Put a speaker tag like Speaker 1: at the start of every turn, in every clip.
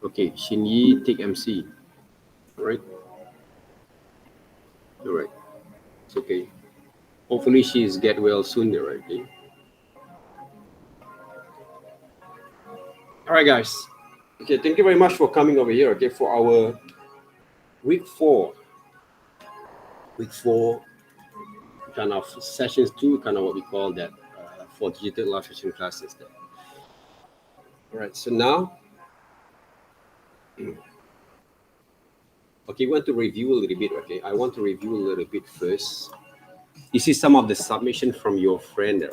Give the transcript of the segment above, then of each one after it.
Speaker 1: Okay, Shinyi take MC. All right, all right. It's okay. Hopefully she's get well soon, there, right? Okay. All right, guys. Okay, thank you very much for coming over here. Okay, for our week four, week four kind of sessions two, kind of what we call that for digital illustration classes. There. All right. So now, okay, we want to review a little bit. Okay, I want to review a little bit first. This is some of the submission from your friend there.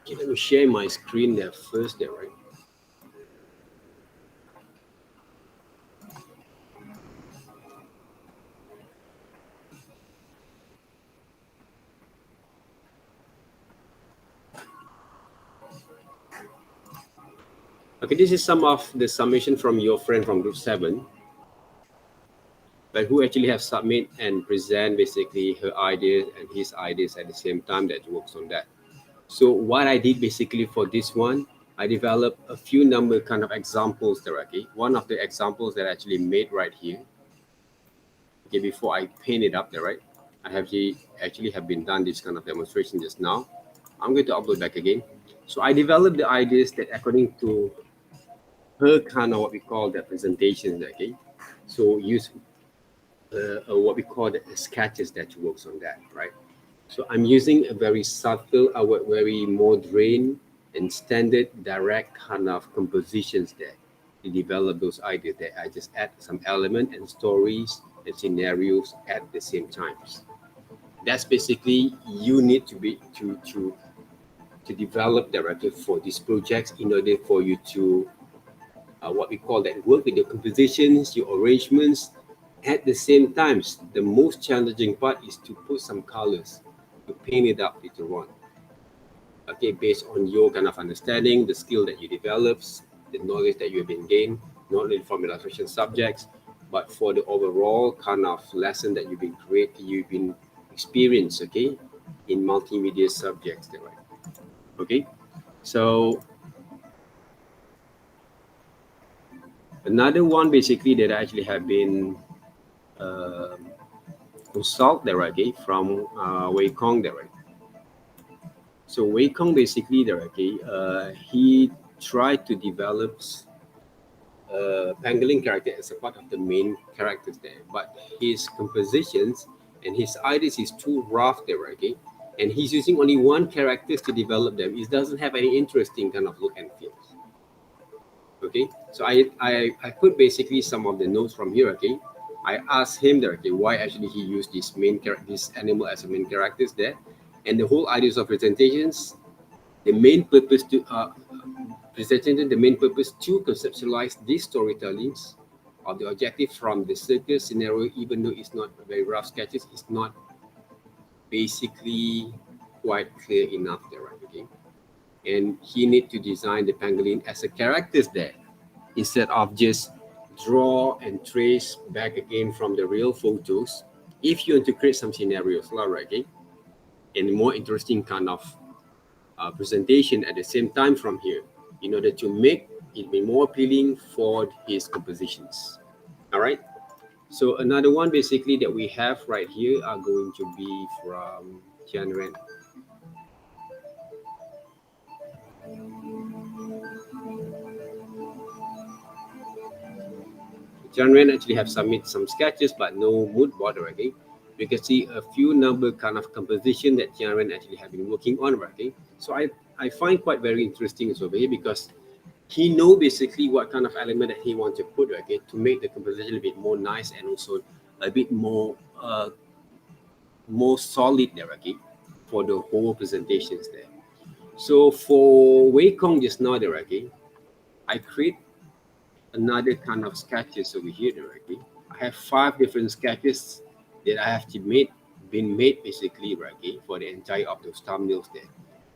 Speaker 1: Okay, let me share my screen there first there, right? Okay, this is some of the submission from your friend from group 7, but who actually have submit and present basically her ideas and his ideas at the same time that works on that. So what I did basically for this one, I developed a few number kind of examples there, okay? One of the examples that I actually made right here, okay, before I paint it up there, right? I have actually have been done this kind of demonstration just now. I'm going to upload back again. So I developed the ideas that according to her kind of what we call the presentations, okay? So use what we call the sketches that works on that, right? So I'm using a very subtle, very modern and standard direct kind of compositions there to develop those ideas that I just add some element and stories and scenarios at the same times. That's basically you need to be to develop directly for these projects in order for you to what we call that work with your compositions, your arrangements. At the same time, the most challenging part is to put some colors, to paint it up later on. Okay, based on your kind of understanding, the skill that you develop, the knowledge that you have been gained, not only from illustration subjects, but for the overall kind of lesson that you've been experienced, okay, in multimedia subjects, right? Okay, so another one basically that I actually have been uh, consult directly from Wei Kong there. So Wei Kong basically directly, he tried to develop pangolin character as a part of the main characters there, but his compositions and his ideas is too rough there, okay? And he's using only one characters to develop them. It doesn't have any interesting kind of look and feels. Okay, so I put basically some of the notes from here. Okay, I asked him there, okay, why actually he used this animal as a main characters there, and the whole ideas of presentations, the main purpose to presenting the main purpose to conceptualize these storytellings of the objective from the circus scenario, even though it's not very rough sketches, it's not basically quite clear enough there, right? Okay, and he need to design the pangolin as a characters there instead of just draw and trace back again from the real photos. If you want to create some scenarios, right, okay, and more interesting kind of presentation at the same time from here, in order to make it be more appealing for his compositions. All right. So another one basically that we have right here are going to be from Tian Ren. Janren actually have submit some sketches, but no mood board already. You can see a few number kind of composition that Janren actually have been working on already. So I find quite very interesting over here because he know basically what kind of element that he want to put okay, to make the composition a bit more nice and also a bit more solid there okay, for the whole presentations there. So for Wei Kong just now there okay, I create another kind of sketches over here directly. I have 5 different sketches that I have to been made basically right for the entire of those thumbnails there.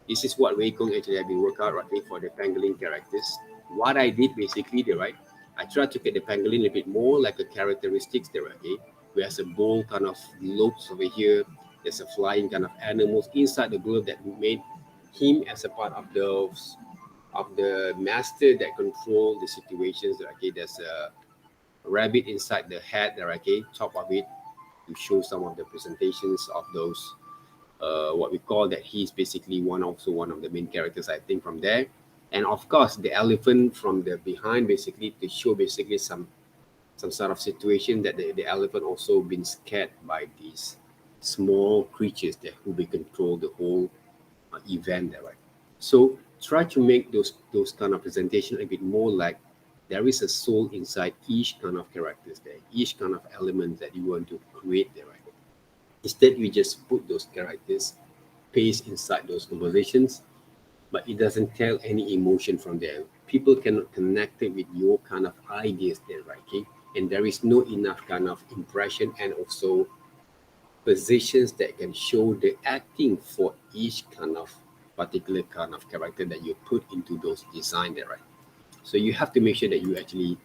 Speaker 1: This is what Wei Kong actually have been worked out right for the pangolin characters. What I did basically right, I try to get the pangolin a bit more like a characteristics there, okay? Where has a bold kind of looks over here. There's a flying kind of animals inside the globe that made him as a part of those of the master that control the situations. Okay, there's a rabbit inside the hat there, okay, top of it to show some of the presentations of those what we call that he's basically one of the main characters I think from there. And of course the elephant from the behind basically to show basically some sort of situation that the elephant also been scared by these small creatures that who will control the whole event there, right? So try to make those kind of presentation a bit more like there is a soul inside each kind of characters there, each kind of element that you want to create there, right? Instead, you just put those characters, paste inside those conversations, but it doesn't tell any emotion from there. People cannot connect it with your kind of ideas there, right? Okay? And there is no enough kind of impression and also positions that can show the acting for each kind of particular kind of character that you put into those design there, right? So you have to make sure that you actually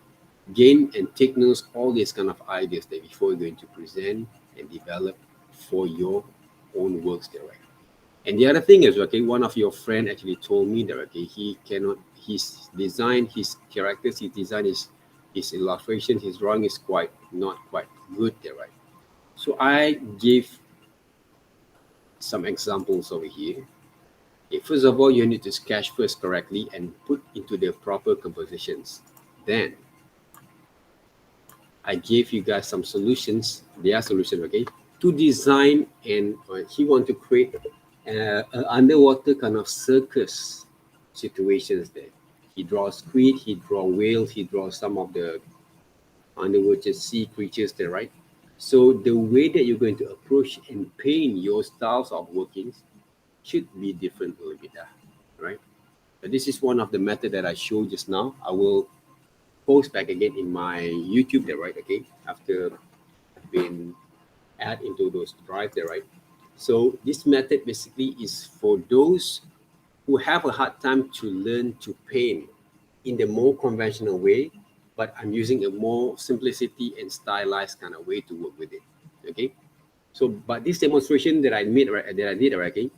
Speaker 1: gain and take notes all these kind of ideas that before you're going to present and develop for your own works there, right? And the other thing is, okay, one of your friend actually told me that okay, he cannot his design, his characters, his design is his illustration, his drawing is quite not quite good there, right? So I give some examples over here. Okay, first of all, you need to sketch first correctly and put into the proper compositions. Then I gave you guys some solutions, their solution, okay, to design and he want to create a underwater kind of circus situations there. He draws squid, he draw whales, he draws some of the underwater sea creatures there, right? So the way that you're going to approach and paint your styles of workings should be different a little bit, right? But this is one of the method that I showed just now. I will post back again in my YouTube there, right? Okay, after I've been add into those drive there, right? So this method basically is for those who have a hard time to learn to paint in the more conventional way, but I'm using a more simplicity and stylized kind of way to work with it. Okay. So, but this demonstration that I made, right, that I did, right, okay,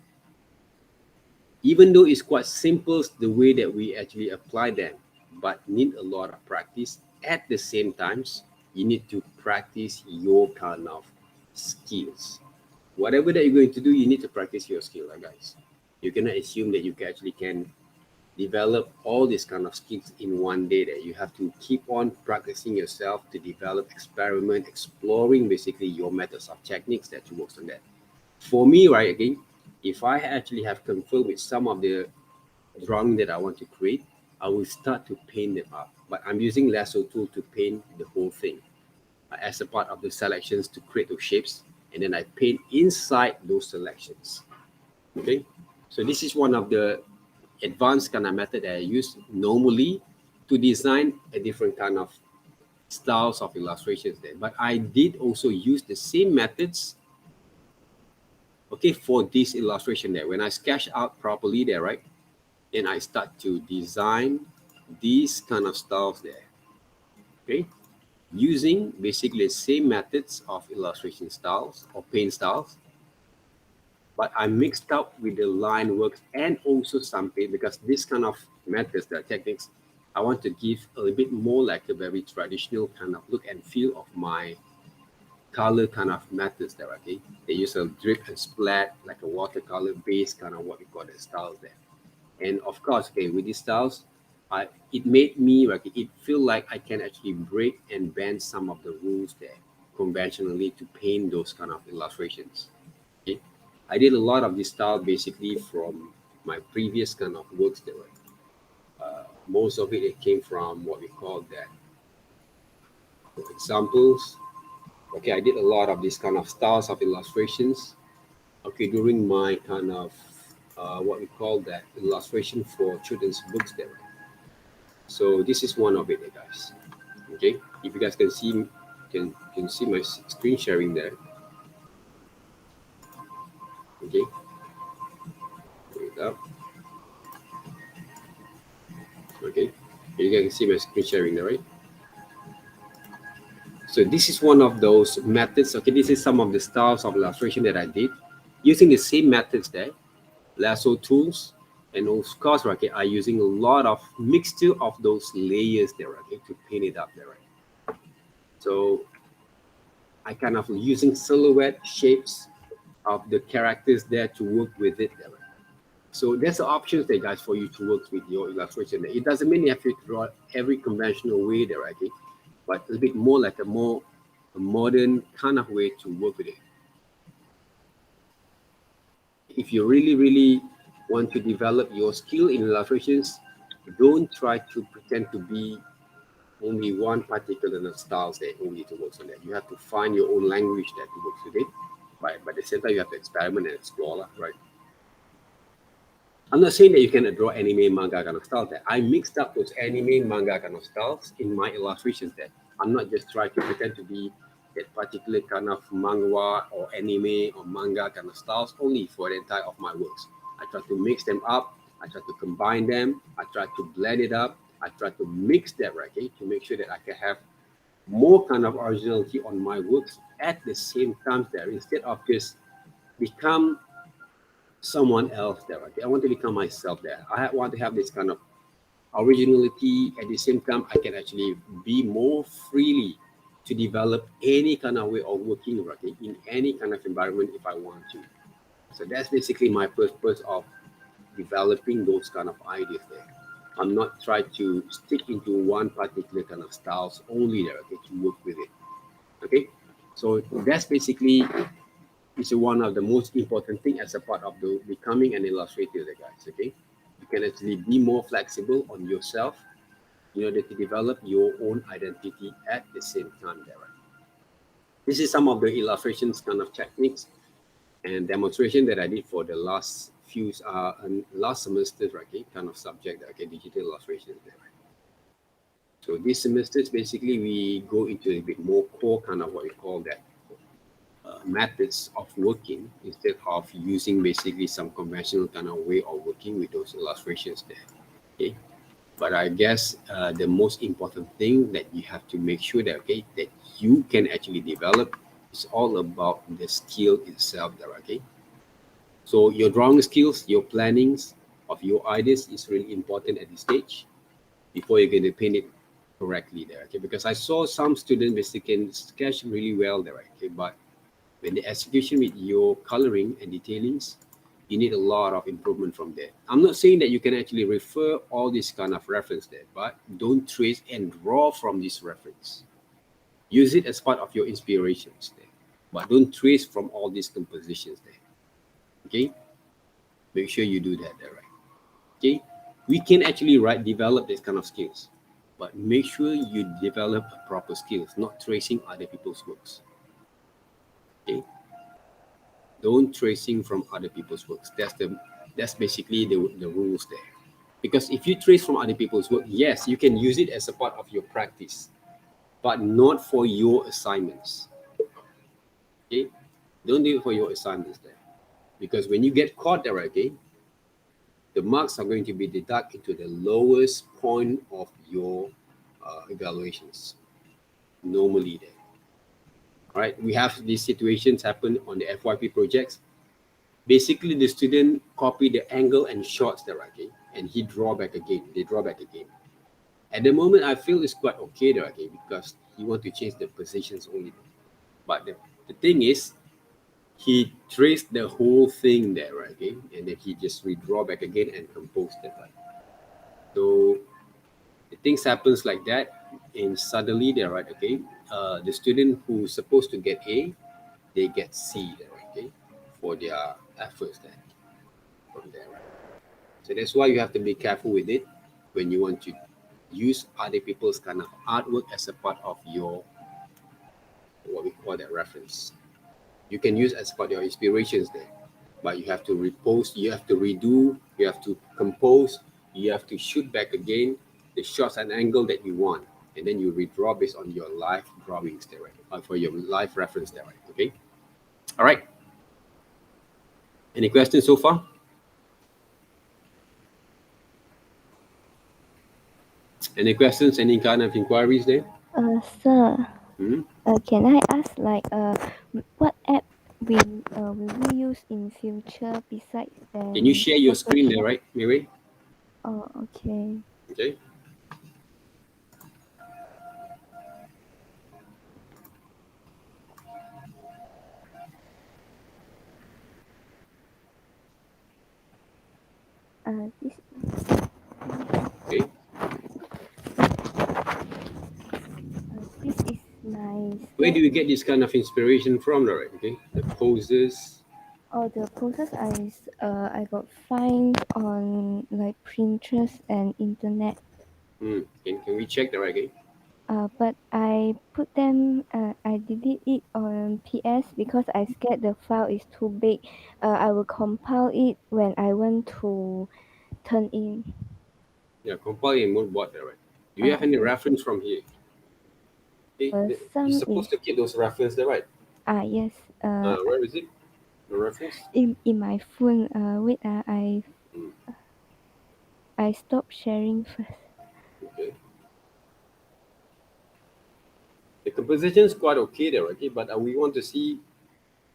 Speaker 1: even though it's quite simple the way that we actually apply them, but need a lot of practice. At the same times, you need to practice your kind of skills. Whatever that you're going to do, you need to practice your skill, guys. You cannot assume that you actually can develop all these kind of skills in one day. That you have to keep on practicing yourself to develop, experiment, exploring basically your methods of techniques that you work on that. For me, right, again, if I actually have confirmed with some of the drawing that I want to create, I will start to paint them up. But I'm using lasso tool to paint the whole thing as a part of the selections to create those shapes, and then I paint inside those selections. Okay, so this is one of the advanced kind of method that I use normally to design a different kind of styles of illustrations there. But I did also use the same methods, okay, for this illustration there. When I sketch out properly there, right, then I start to design these kind of styles there. Okay, using basically the same methods of illustration styles or paint styles, but I mixed up with the line works and also some paint because this kind of methods, the techniques, I want to give a little bit more like a very traditional kind of look and feel of my color kind of methods there, okay? They use a drip and splat, like a watercolor base kind of what we call the styles there. And of course, okay, with these styles, it made me like it feel like I can actually break and bend some of the rules there conventionally to paint those kind of illustrations. Okay, I did a lot of this style basically from my previous kind of works there. Most of it came from what we call that examples. Okay, I did a lot of these kind of styles of illustrations. Okay, during my kind of what we call that illustration for children's books there. So this is one of it, guys. Okay, if you guys can see my screen sharing there. Okay, wait up. Okay, you guys can see my screen sharing there, right? So this is one of those methods. Okay, this is some of the styles of illustration that I did using the same methods there, lasso tools, and of course, okay, I'm using a lot of mixture of those layers there, okay, to paint it up there. Right? So I kind of using silhouette shapes of the characters there to work with it there. Right? So there's the options there, guys, for you to work with your illustration. It doesn't mean you have to draw every conventional way there, okay, but a bit more like a modern kind of way to work with it. If you really want to develop your skill in illustrations, don't try to pretend to be only one particular styles that only to work on that. You have to find your own language that to work with it. But at the same time, you have to experiment and explore, right? I'm not saying that you can draw anime manga kind of style there. I mixed up those anime manga kind of styles in my illustrations there. I'm not just trying to pretend to be that particular kind of manga or anime or manga kind of styles only for the entire of my works. I try to mix them up. I try to combine them. I try to blend it up. I try to mix that, okay, to make sure that I can have more kind of originality on my works at the same time there, instead of just become someone else there. Okay, I want to become myself there. Want to have this kind of originality. At the same time, I can actually be more freely to develop any kind of way of working, okay, in any kind of environment if I want to. So that's basically my purpose of developing those kind of ideas there. I'm not trying to stick into one particular kind of styles only there, okay, to work with it. Okay, so that's basically is one of the most important thing as a part of the becoming an illustrator, guys. Okay, you can actually be more flexible on yourself in order to develop your own identity at the same time there. Right? This is some of the illustrations kind of techniques and demonstration that I did for the last few last semester, okay, kind of subject, okay, digital illustrations there. Right? So this semester basically we go into a bit more core kind of what we call that methods of working instead of using basically some conventional kind of way of working with those illustrations there. Okay, but I guess the most important thing that you have to make sure that, okay, that you can actually develop is all about the skill itself there. Okay, so your drawing skills, your plannings of your ideas is really important at this stage before you're going to paint it correctly there. Okay, because I saw some students basically can sketch really well there. Okay, but when the execution with your coloring and detailings, you need a lot of improvement from there. I'm not saying that you can actually refer all this kind of reference there, but don't trace and draw from this reference. Use it as part of your inspirations there, but don't trace from all these compositions there. Okay, make sure you do that there, right? Okay, we can actually develop this kind of skills, but make sure you develop proper skills, not tracing other people's works. Okay, don't tracing from other people's works. That's basically the rules there. Because if you trace from other people's work, yes, you can use it as a part of your practice, but not for your assignments. Okay, don't do it for your assignments there, because when you get caught there, okay, the marks are going to be deducted to the lowest point of your evaluations normally there. All right, we have these situations happen on the FYP projects. Basically, the student copy the angle and shots there, okay, and he draw back again. They draw back again. At the moment, I feel it's quite okay there, okay, because he want to change the positions only. But the thing is, he traced the whole thing there, right? Okay, and then he just redraw back again and compose that. Right? So the things happens like that, and suddenly they're right. Okay, the student who's supposed to get A, they get C there. Okay, for their efforts there from there. Right? So that's why you have to be careful with it when you want to use other people's kind of artwork as a part of your what we call that reference. You can use as part of your inspirations there, but you have to repost, you have to redo, you have to compose, you have to shoot back again the shots and angle that you want, and then you redraw based on your live drawings there, right? For your live reference there, right? Okay. All right. Any questions so far? Any questions? Any kind of inquiries there?
Speaker 2: Sir,
Speaker 1: Hmm?
Speaker 2: Can I ask what app will we use in future besides
Speaker 1: Can you
Speaker 2: than
Speaker 1: share your screen there,
Speaker 2: Photoshop?
Speaker 1: right, Mary?
Speaker 2: Oh, okay.
Speaker 1: Okay.
Speaker 2: This
Speaker 1: Okay.
Speaker 2: this is my
Speaker 1: Where do
Speaker 2: snap.
Speaker 1: you get this kind of inspiration from, right? Okay. The poses.
Speaker 2: All the poses I got find on like Pinterest and internet.
Speaker 1: Can we check the right? Okay.
Speaker 2: But I put them. I delete it on PS because I scared the file is too big. I will compile it when I want to turn in.
Speaker 1: Yeah, compile in mood board there, right? Do you have any
Speaker 2: Okay.
Speaker 1: reference from here? Okay. You're
Speaker 2: Some is
Speaker 1: supposed to keep those reference there, right?
Speaker 2: yes.
Speaker 1: Where is it? The reference?
Speaker 2: In my phone. Wait.
Speaker 1: Mm,
Speaker 2: I stop sharing first.
Speaker 1: okay. The composition is quite okay there, okay, but we want to see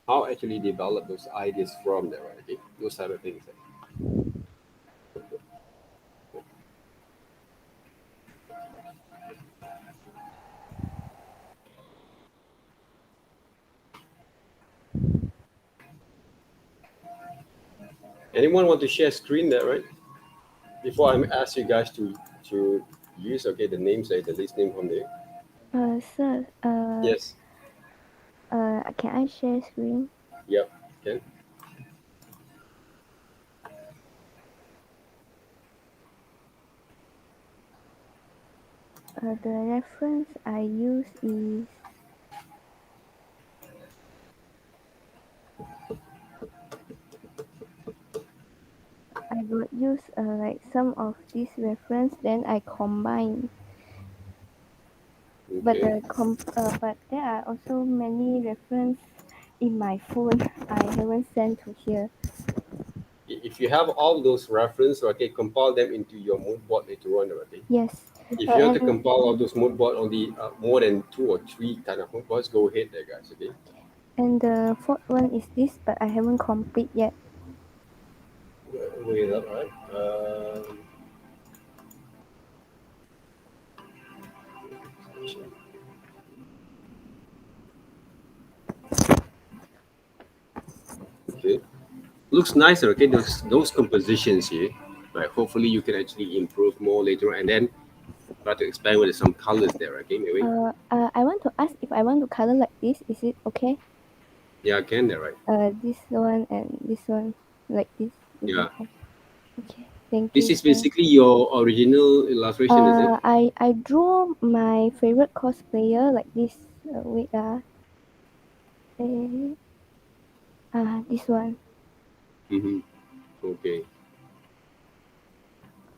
Speaker 1: how actually develop those ideas from there, right? Okay, those are the things. Anyone want to share screen there, right? Before I ask you guys to use okay the names, the list name from there.
Speaker 2: Sir.
Speaker 1: Yes.
Speaker 2: Can I share screen?
Speaker 1: Yep. Okay.
Speaker 2: The reference I use is I would use like some of this reference, then I combine.
Speaker 1: Okay.
Speaker 2: But there are also many reference in my phone. I haven't sent to here.
Speaker 1: If you have all those reference, okay, compile them into your mood board later on, okay.
Speaker 2: Yes,
Speaker 1: If you want to
Speaker 2: and
Speaker 1: compile all those mood board on the more than two or three kind of mood boards, go ahead there, guys. Okay.
Speaker 2: the fourth one is this, but I haven't complete yet.
Speaker 1: Wait up, right? Okay. Looks nicer. Okay, those compositions here, right? Hopefully you can actually improve more later on, and then try to expand with some colors there. Okay, maybe.
Speaker 2: I want to ask if I want to color like this, is it okay?
Speaker 1: Yeah, I can there, right?
Speaker 2: This one and this one like this. Is it
Speaker 1: Yeah.
Speaker 2: okay? Thank
Speaker 1: This
Speaker 2: you,
Speaker 1: is
Speaker 2: sir.
Speaker 1: basically your original illustration, is it?
Speaker 2: I drew my favorite cosplayer like this. Eh, this one.
Speaker 1: Mm-hmm. Okay.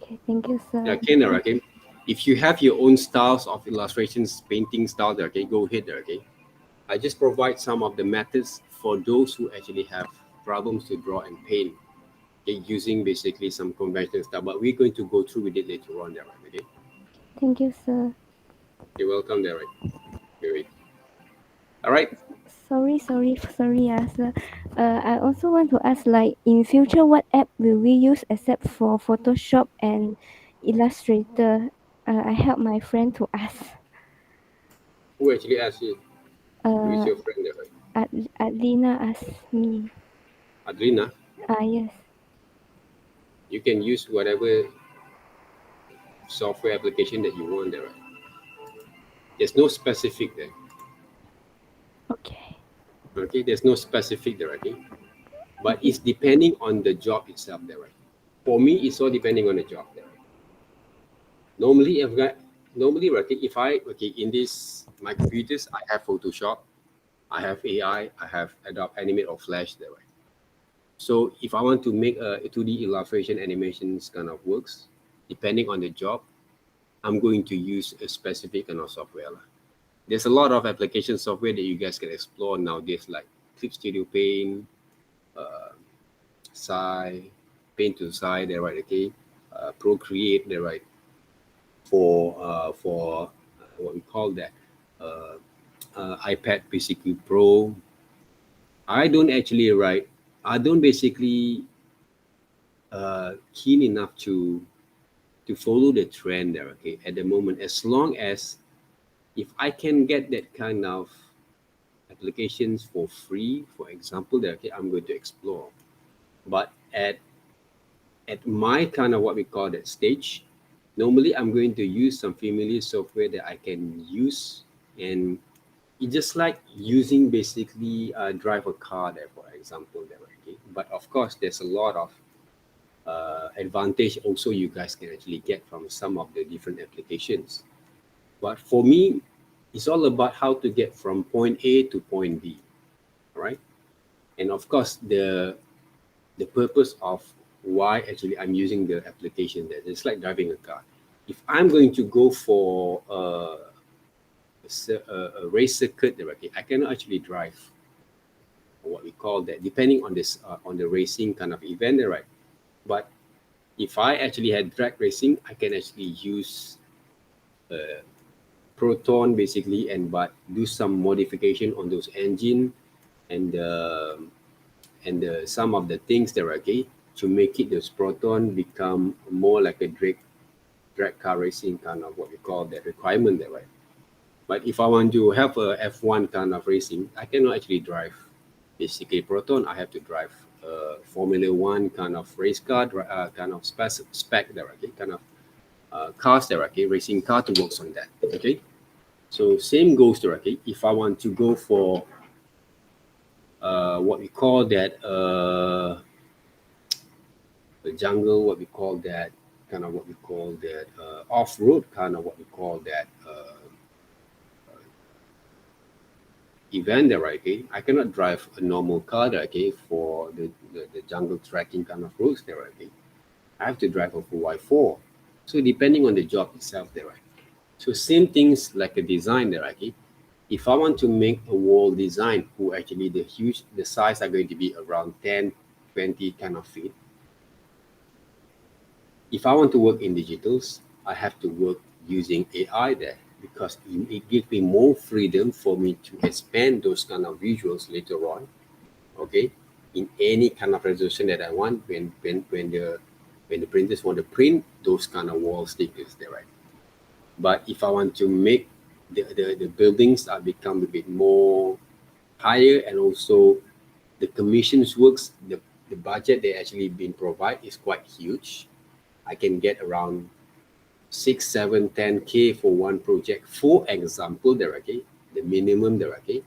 Speaker 2: Okay, thank you,
Speaker 1: Yeah,
Speaker 2: sir.
Speaker 1: can there, okay. If you have your own styles of illustrations, painting style, there, okay, go ahead there, okay. I just provide some of the methods for those who actually have problems to draw and paint, okay, using basically some conventional stuff. But we're going to go through with it later on, there, right, okay.
Speaker 2: Thank you, sir.
Speaker 1: You're welcome, there, right. Great. All right.
Speaker 2: Sorry, sir. I also want to ask, like, in future, what app will we use except for Photoshop and Illustrator? I help my friend to ask.
Speaker 1: Who actually asked you? Who is
Speaker 2: Uh,
Speaker 1: your friend there, right?
Speaker 2: Adlina asked me.
Speaker 1: Adrina.
Speaker 2: Yes.
Speaker 1: You can use whatever software application that you want there, right. There's no specific there.
Speaker 2: Okay.
Speaker 1: Okay, there's no specific there, okay. But
Speaker 2: Okay.
Speaker 1: it's depending on the job itself there, right. For me, it's all depending on the job there. Normally, right, okay, if I okay in this my computers, I have Photoshop, I have I have Adobe Animate or Flash there, right. So if I want to make a 2D illustration animations kind of works, depending on the job, I'm going to use a specific kind of software lah. There's a lot of application software that you guys can explore nowadays, like Clip Studio Paint, Sai, Paint to Sai, there, right, okay, Procreate, there, right, for what we call that, iPad basically Pro. I don't actually write. I don't basically keen enough to follow the trend there. Okay, at the moment, as long as if I can get that kind of applications for free, for example, that okay, I'm going to explore. But at my kind of what we call that stage, normally I'm going to use some familiar software that I can use, and it's just like using basically drive a car there, for example, there. Okay, but of course, there's a lot of advantage also you guys can actually get from some of the different applications. But for me, it's all about how to get from point A to point B, right? And of course, the purpose of why actually I'm using the application that it's like driving a car. If I'm going to go for a race circuit directly, I cannot actually drive what we call that, depending on this on the racing kind of event, right? But if I actually had drag racing, I can actually use Proton basically, and but do some modification on those engine and some of the things that are okay to make it those Proton become more like a drag car racing kind of what we call that requirement there, right? But if I want to have a F1 kind of racing, I cannot actually drive basically Proton. I have to drive Formula One kind of race car, kind of spec there, okay, kind of cars there, okay, racing car to work on that, okay. So same goes to okay. If I want to go for what we call that the jungle, what we call that kind of what we call that off-road kind of what we call that event there, right? Okay, I cannot drive a normal car there, okay, for the jungle trekking kind of roads there, right? Okay, I have to drive a 4x4. So depending on the job itself there, right? So same things like a design there, okay. If I want to make a wall design, who actually the size are going to be around 10, 20 kind of feet. If I want to work in digitals, I have to work using AI there because it gives me more freedom for me to expand those kind of visuals later on, okay, in any kind of resolution that I want when the printers want to print those kind of wall stickers there, right? But if I want to make the buildings are become a bit more higher, and also the commissions works, the budget they actually been provide is quite huge. I can get around 6, 7, 10K for one project. For example, there, okay, the minimum there, okay,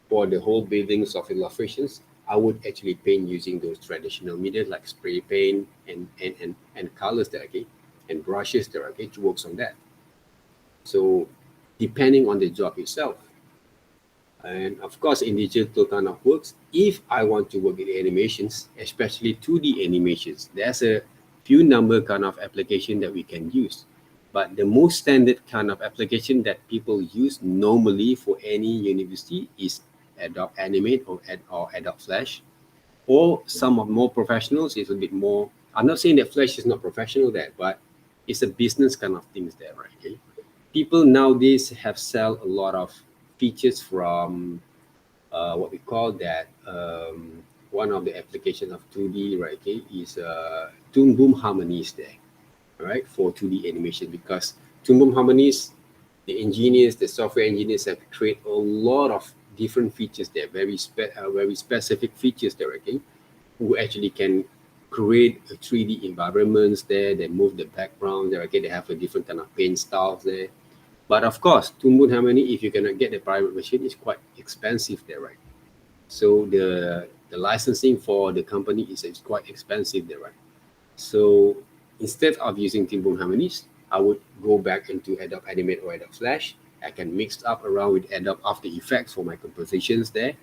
Speaker 1: for the whole buildings of illustrations, I would actually paint using those traditional media like spray paint and colors there, okay, and brushes there, okay, to work on that. So depending on the job itself. And of course, in digital kind of works, if I want to work in animations, especially 2D animations, there's a few number kind of application that we can use. But the most standard kind of application that people use normally for any university is Adobe Animate or Adobe Flash. Or some of more professionals is a bit more. I'm not saying that Flash is not professional there, but it's a business kind of things there, right? Okay? People nowadays have sell a lot of features from what we call that one of the application of 2D, right? Okay, is Toon Boom Harmonies there, right, for 2D animation, because Toon Boom Harmonies, the engineers, the software engineers have created a lot of different features there, very specific features there, okay, who actually can create a 3D environments there. They move the background there, okay, they have a different kind of paint styles there. But of course, Toon Boom Harmony, if you cannot get the private machine, is quite expensive there, right? So the licensing for the company is quite expensive there, right? So instead of using Toon Boom Harmonies, I would go back into Adobe Animate or Adobe Flash. I can mix up around with Adobe After Effects for my compositions there.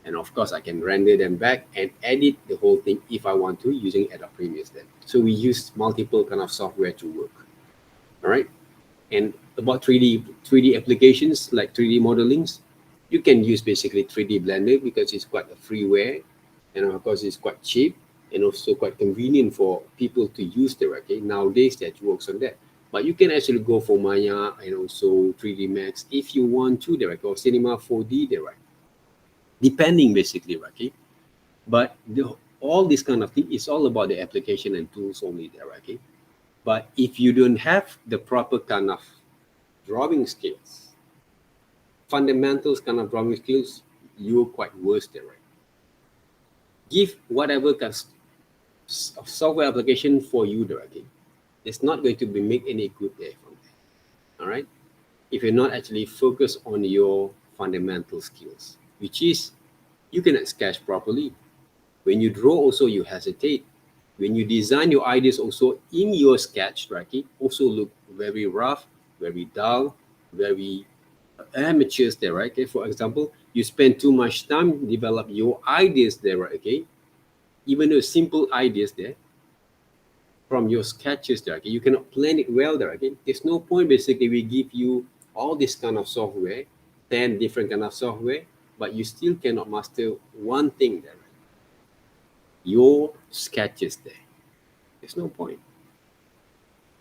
Speaker 1: And of course, I can render them back and edit the whole thing if I want to using Adobe Premiere then. So we use multiple kind of software to work. All right. And about 3D applications like 3D modelings, you can use basically 3D Blender because it's quite a freeware, and of course it's quite cheap and also quite convenient for people to use directly nowadays that works on that. But you can actually go for Maya and also 3D Max if you want to direct, or Cinema 4D direct, depending basically, right? Okay? But all this kind of thing is all about the application and tools only there, right? Okay? But if you don't have the proper kind of drawing skills, fundamentals kind of drawing skills, you're quite worse there, right? Give whatever kind of software application for you directly. It's not going to be make any good there from there. All right. If you're not actually focused on your fundamental skills, which is you cannot sketch properly. When you draw, also you hesitate. When you design your ideas, also in your sketch, right? It also look very rough, very dull, very amateurs there, right? Okay. For example, you spend too much time develop your ideas there, right? Okay. Even though simple ideas there, from your sketches there, okay, you cannot plan it well there. Okay, there's no point. Basically, we give you all this kind of software, 10 different kind of software, but you still cannot master one thing there. Your sketches there. There's no point.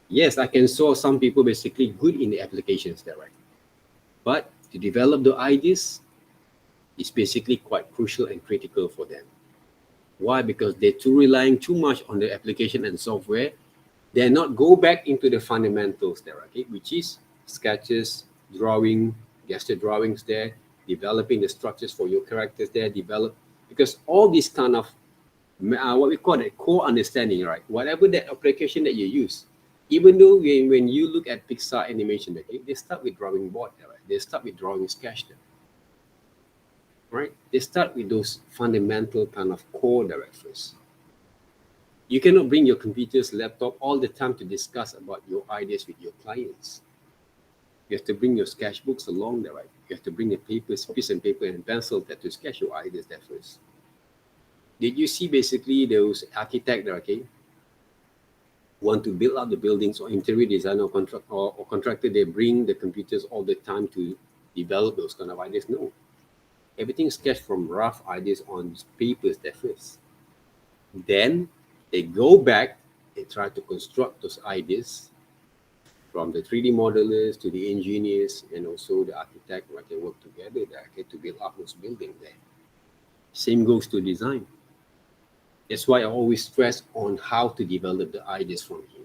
Speaker 1: Yes, I can saw some people basically good in the applications there, right? But to develop the ideas is basically quite crucial and critical for them. Why? Because they're too relying too much on the application and software. They're not go back into the fundamentals there, okay, which is sketches, drawing, gesture drawings there, developing the structures for your characters there, develop, because all these kind of what we call it core understanding, right? Whatever that application that you use, even though when you look at Pixar animation, okay, they start with drawing board, right? They start with drawing sketch, right? They start with those fundamental kind of core directions. You cannot bring your computer's laptop all the time to discuss about your ideas with your clients. You have to bring your sketchbooks along there, right? You have to bring a piece and paper and pencil there to sketch your ideas there first. Did you see basically those architect there, okay, want to build up the buildings, or interior designer or contractor, they bring the computers all the time to develop those kind of ideas? No. Everything sketched from rough ideas on papers there first. Then they go back, they try to construct those ideas from the 3D modelers to the engineers and also the architect, right? They work together there to build up those buildings there. Same goes to design. That's why I always stress on how to develop the ideas from here.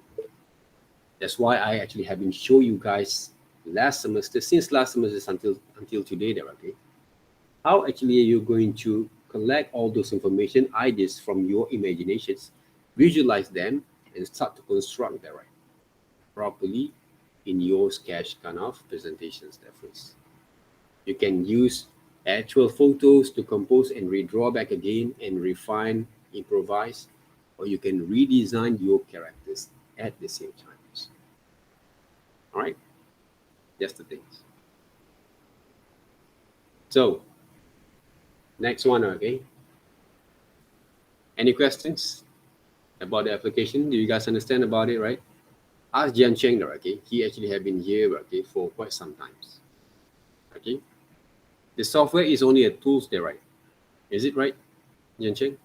Speaker 1: That's why I actually have been show you guys since last semester until today there, okay? How actually are you going to collect all those information, ideas from your imaginations, visualize them, and start to construct that, right, properly in your sketch kind of presentations there first. You can use actual photos to compose and redraw back again and refine, improvise, or you can redesign your characters at the same time. All right, that's the things. So next one, okay. Any questions about the application? Do you guys understand about it, right? Ask Jian Cheng, okay. He actually have been here, okay, for quite some times. Okay. The software is only a tools there, right? Is it right, Jian Cheng?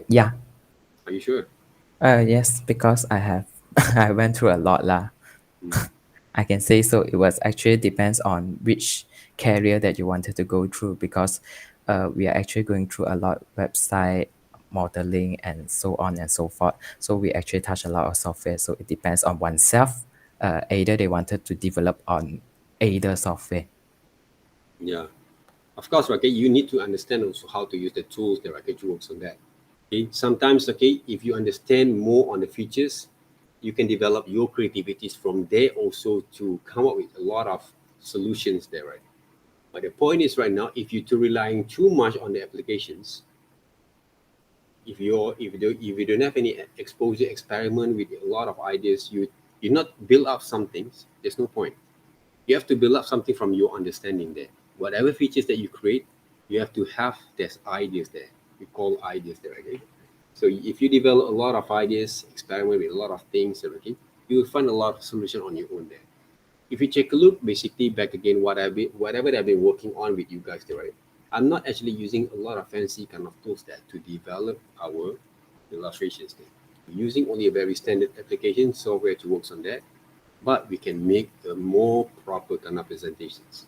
Speaker 3: Yeah.
Speaker 1: Are you sure?
Speaker 3: Yes, because I have I went through a lot lah. I can say so. It was actually depends on which career that you wanted to go through, because we are actually going through a lot website modeling and so on and so forth. So we actually touch a lot of software. So it depends on oneself. Either they wanted to develop on either software.
Speaker 1: Yeah. Of course, okay, you need to understand also how to use the tools that okay, to work on that. Okay. Sometimes, okay, if you understand more on the features, you can develop your creativities from there also to come up with a lot of solutions there, right? But the point is right now, if you're relying too much on the applications, if you don't have any exposure experiment with a lot of ideas, you not build up some things. There's no point. You have to build up something from your understanding there. Whatever features that you create, you have to have these ideas there. We call ideas there, okay? So if you develop a lot of ideas, experiment with a lot of things, okay, you will find a lot of solution on your own there. If you take a look, basically back again, whatever I've been working on with you guys there, right? I'm not actually using a lot of fancy kind of tools there to develop our illustrations there. using only a very standard application software to work on that, but we can make a more proper kind of presentations.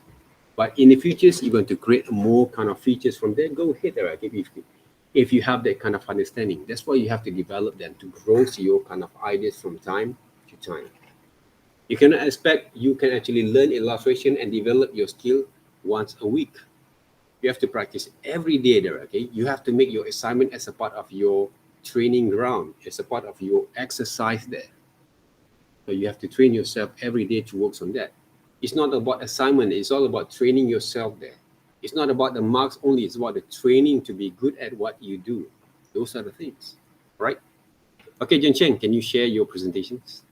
Speaker 1: But in the futures, you're going to create more kind of features from there. Go ahead, right? If you have that kind of understanding, that's why you have to develop them to grow your kind of ideas from time to time. You cannot expect you can actually learn illustration and develop your skill once a week. You have to practice every day there, okay? You have to make your assignment as a part of your training ground, as a part of your exercise there. So you have to train yourself every day to work on that. It's not about assignment, it's all about training yourself there. It's not about the marks only, it's about the training to be good at what you do. Those are the things, right? Okay, Jen Chen, can you share your presentations?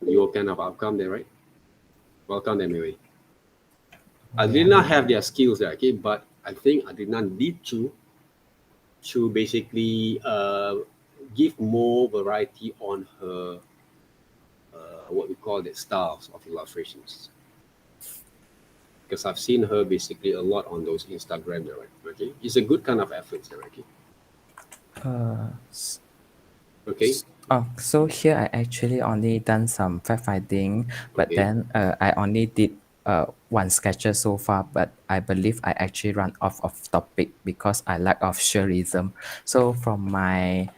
Speaker 1: Your kind of outcome there, right? Welcome them anyway. I did not have their skills there, okay, but I think I did not need to basically give more variety on her what we call the styles of illustrations, because I've seen her basically a lot on those Instagram there, right? Okay, it's a good kind of effort there, okay.
Speaker 3: S-
Speaker 1: Okay.
Speaker 3: Oh, so here I actually only done some fact finding, but
Speaker 1: Okay.
Speaker 3: then I only did one sketcher so far, but I believe I actually run off of topic because I lack of sureism. So from my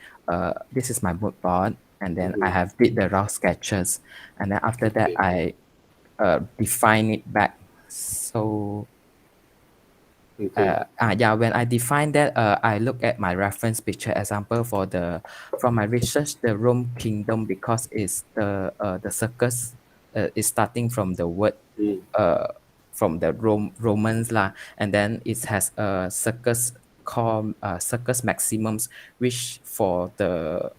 Speaker 3: this is my mood board, and then I
Speaker 1: Mhm.
Speaker 3: have did the raw sketches, and then after that
Speaker 1: Okay.
Speaker 3: I define it back. So
Speaker 1: Okay.
Speaker 3: yeah, when I define that, I look at my reference picture example for the from my research, the Rome Kingdom, because it's the circus is starting from the word
Speaker 1: Mm.
Speaker 3: uh from the Romans lah, and then it has a circus called Circus Maximums, which for the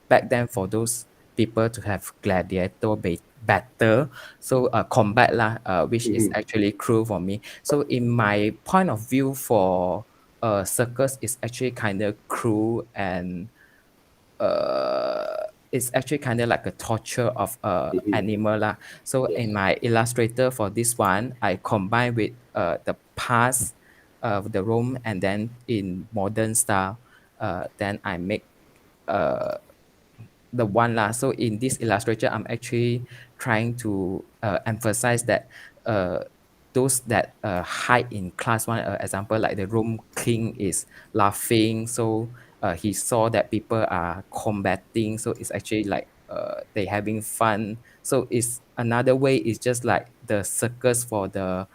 Speaker 3: back then for those people to have gladiator battle, so combat lah, which is
Speaker 1: Mhm.
Speaker 3: actually cruel for me. So in my point of view for circus is actually kind of cruel, and it's actually kind of like a torture of a
Speaker 1: Mhm.
Speaker 3: animal lah. So
Speaker 1: Yes.
Speaker 3: in my illustrator for this one, I combine with the past of the Rome, and then in modern style, then I make uh the one lah. So in this illustrator, I'm actually trying to emphasize that those that hide in class one, example like the Rome king is laughing, so he saw that people are combating, so it's actually like they having fun. So it's another way. It's just like the circus for the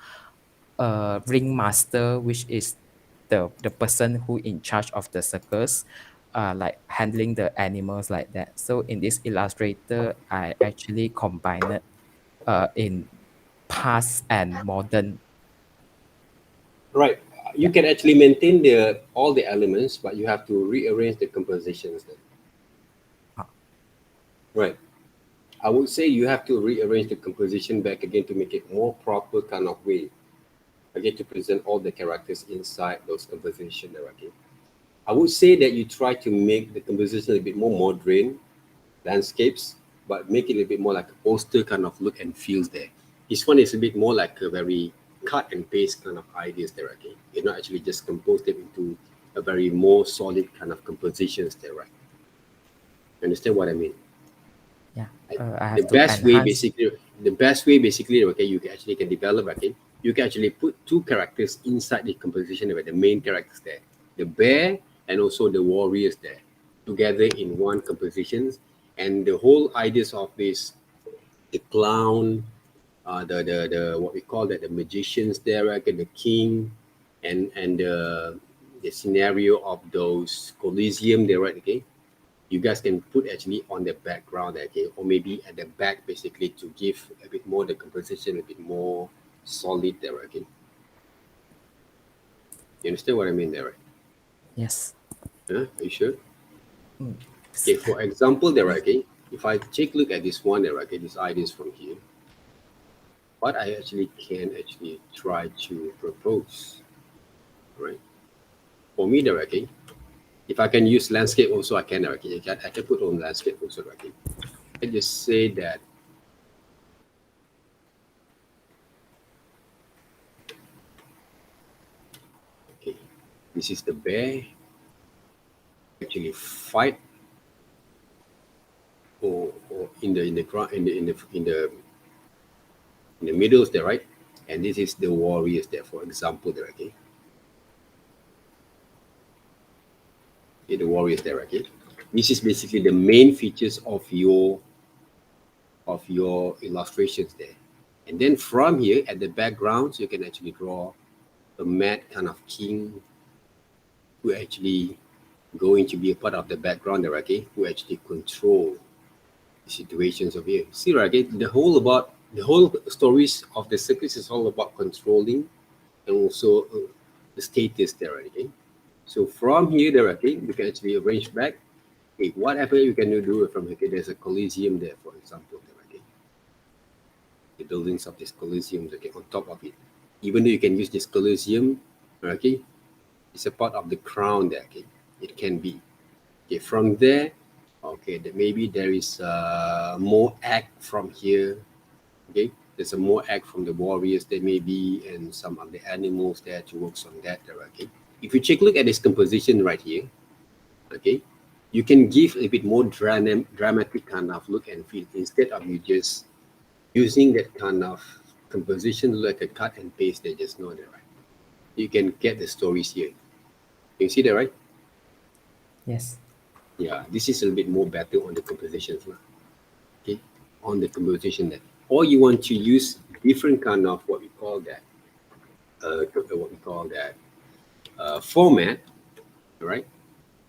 Speaker 3: ringmaster, which is the person who in charge of the circus, like handling the animals like that. So in this illustrator, I actually combine it in past and modern.
Speaker 1: Right. You
Speaker 3: Yeah.
Speaker 1: can actually maintain the all the elements, but you have to rearrange the compositions then.
Speaker 3: Ah,
Speaker 1: Right. I would say you have to rearrange the composition back again to make it more proper kind of way. Again, to present all the characters inside those composition there, okay. I would say that you try to make the composition a bit more modern landscapes, but make it a bit more like a poster kind of look and feels there. This one is a bit more like a very cut and paste kind of ideas there, okay. You're not actually just compose them into a very more solid kind of compositions there, right? You understand what I mean?
Speaker 3: yeah.
Speaker 1: Right?
Speaker 3: I
Speaker 1: The
Speaker 3: have to
Speaker 1: best way
Speaker 3: enhance.
Speaker 1: basically, the best way basically, okay, you can actually can develop, okay, you can actually put two characters inside the composition, right? The main characters there, the bear and also the warriors there, together in one composition. And the whole ideas of this, the clown, the what we call that, the magicians there, right? The king, and the scenario of those coliseum there, right? Okay, you guys can put actually on the background, okay, or maybe at the back basically to give a bit more the composition a bit more solid there, okay. You understand what I mean there, right?
Speaker 3: Yes.
Speaker 1: Huh? Are you sure?
Speaker 3: Mm.
Speaker 1: Okay, for example there, okay, if I take a look at this one there, okay, these ideas from here, what I actually can actually try to propose, right? For me there, okay, if I can use landscape also, I can, okay, I can put on landscape also, okay. I just say that, okay, this is the bear actually fight in the middles there, right? And this is the warriors there, for example, there, okay? Okay, the warriors there, okay? This is basically the main features of your illustrations there. And then from here at the backgrounds, you can actually draw a mad kind of king who actually going to be a part of the background there, okay? Who actually control the situations of here. See, right? Okay? The whole stories of the circus is all about controlling and also the status there, right? Okay? So from here there, okay, we can actually arrange back. Okay, whatever you can do from here, okay, there's a Colosseum there, for example, there, okay? The buildings of this Colosseum, okay, on top of it. Even though you can use this Colosseum, okay, it's a part of the crown there, okay? It can be. Okay, from there, okay, that maybe there is more act from here. Okay, there's a more act from the warriors there may be, and some of the animals there to work on that there, okay? If you take a look at this composition right here, okay, you can give a bit more dramatic kind of look and feel instead of you just using that kind of composition like a cut and paste there just now there, right? You can get the stories here. You see that, right?
Speaker 3: Yes.
Speaker 1: Yeah, this is a little bit more better on the composition, okay? On the composition that, or you want to use different kind of what we call that, format, right?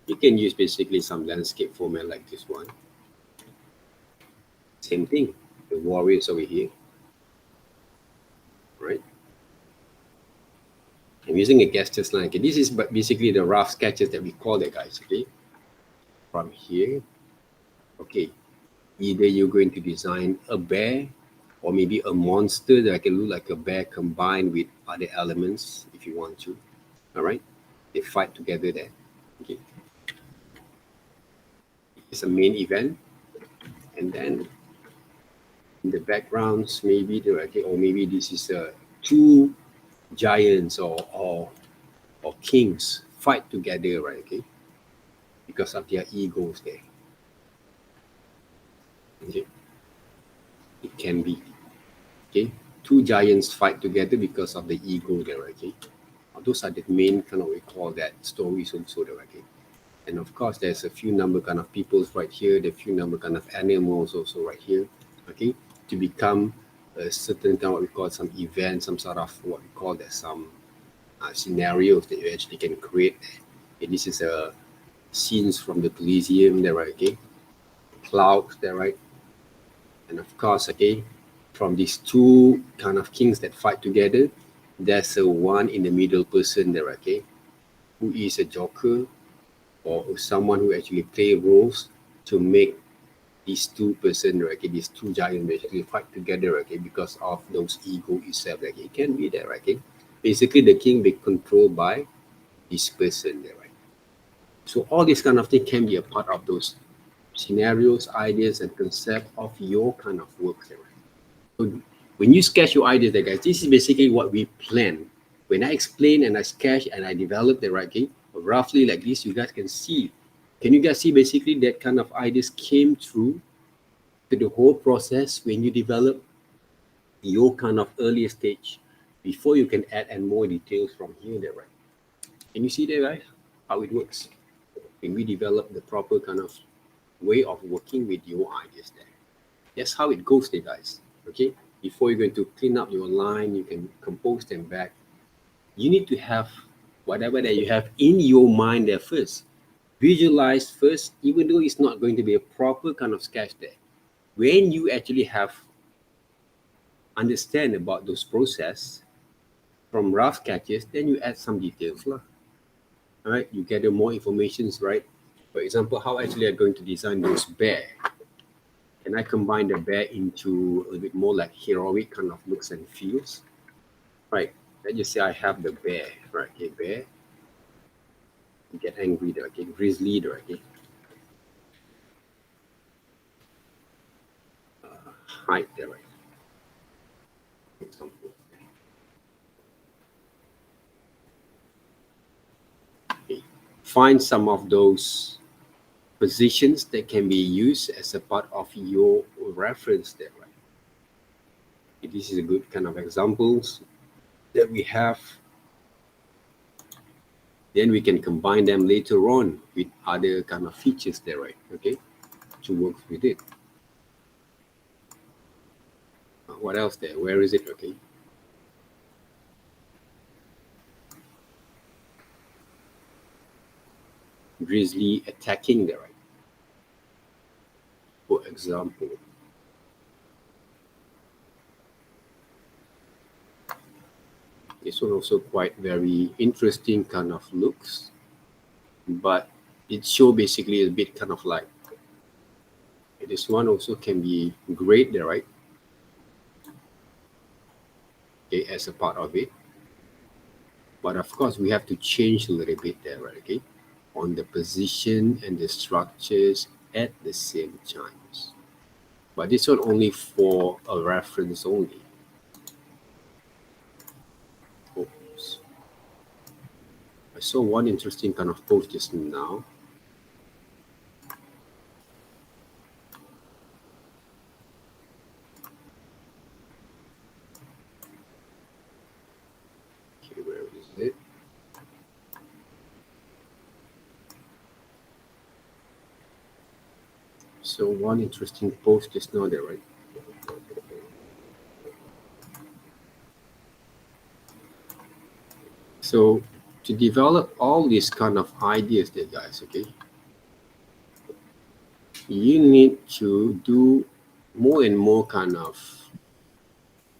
Speaker 1: You can use basically some landscape format like this one. Same thing, the warriors over here, right? I'm using a Gestus line. Okay, this is basically the rough sketches that we call that, guys. Okay, from here, okay, either you're going to design a bear or maybe a monster that can look like a bear combined with other elements if you want to. All right, they fight together there. Okay, it's a main event, and then in the backgrounds maybe the, okay, or maybe this is two giants or kings fight together, right? Okay, because of their egos there. Okay, it can be, okay, two giants fight together because of the ego there, okay? Those are the main kind of, we call that stories also there, okay? And of course there's a few number kind of peoples right here, the few number kind of animals also right here, okay, to become a certain kind of what we call some event, some sort of what we call that some scenarios that you actually can create. Okay, this is a scenes from the Colosseum there, right? Okay, clouds there, right? And of course, okay, from these two kind of kings that fight together, there's a one in the middle person there, okay, who is a joker or someone who actually play roles to make these two person, okay, these two giants basically fight together, okay, because of those ego itself, okay, it can be there, okay. Basically, the king be controlled by this person there, right? So all this kind of thing can be a part of those scenarios, ideas, and concept of your kind of work there, right? So when you sketch your ideas there, guys, this is basically what we plan. When I explain and I sketch and I develop the right, okay, roughly like this, you guys can see. Can you guys see basically that kind of ideas came through to the whole process when you develop your kind of earlier stage before you can add and more details from here there, right? Can you see that, guys, how it works when we develop the proper kind of way of working with your ideas there? That's how it goes there, guys. Okay, before you're going to clean up your line, you can compose them back. You need to have whatever that you have in your mind there first. Visualize first, even though it's not going to be a proper kind of sketch there. When you actually have understand about those process from rough sketches, then you add some details lah. All right, you gather more informations, right? For example, how actually I'm going to design this bear. Can I combine the bear into a little bit more like heroic kind of looks and feels? Right, let's just say I have the bear, right? Okay, bear. You get angry there, okay? Grizzly there, okay? Hide there, right? Example. Okay. Find some of those positions that can be used as a part of your reference there, right? Okay, this is a good kind of examples that we have. Then we can combine them later on with other kind of features there, right? Okay, to work with it. What else there? Where is it? Okay. Grizzly attacking there, right? For example. This one also quite very interesting kind of looks, but it show basically a bit kind of like, this one also can be great there, right? Okay, as a part of it. But of course, we have to change a little bit there, right? Okay, on the position and the structures at the same times. But this one only for a reference only. Oops. I saw one interesting kind of post just now. Okay, where is it? So one interesting post just now there, right? So to develop all these kind of ideas there, guys, okay, you need to do more and more kind of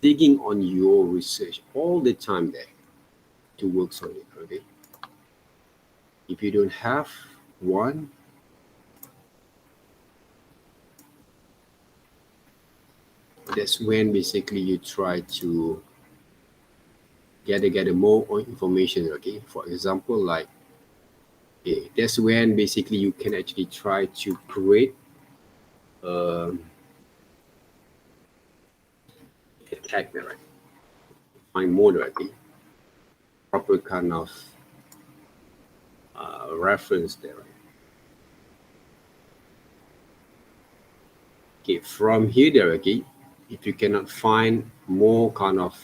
Speaker 1: digging on your research all the time there to work on it, okay? If you don't have one, that's when basically you try to gather more information, okay? For example, like, okay, that's when basically you can actually try to create attack there, right? Find more directly, proper kind of reference there, right? Okay, from here there, okay, if you cannot find more kind of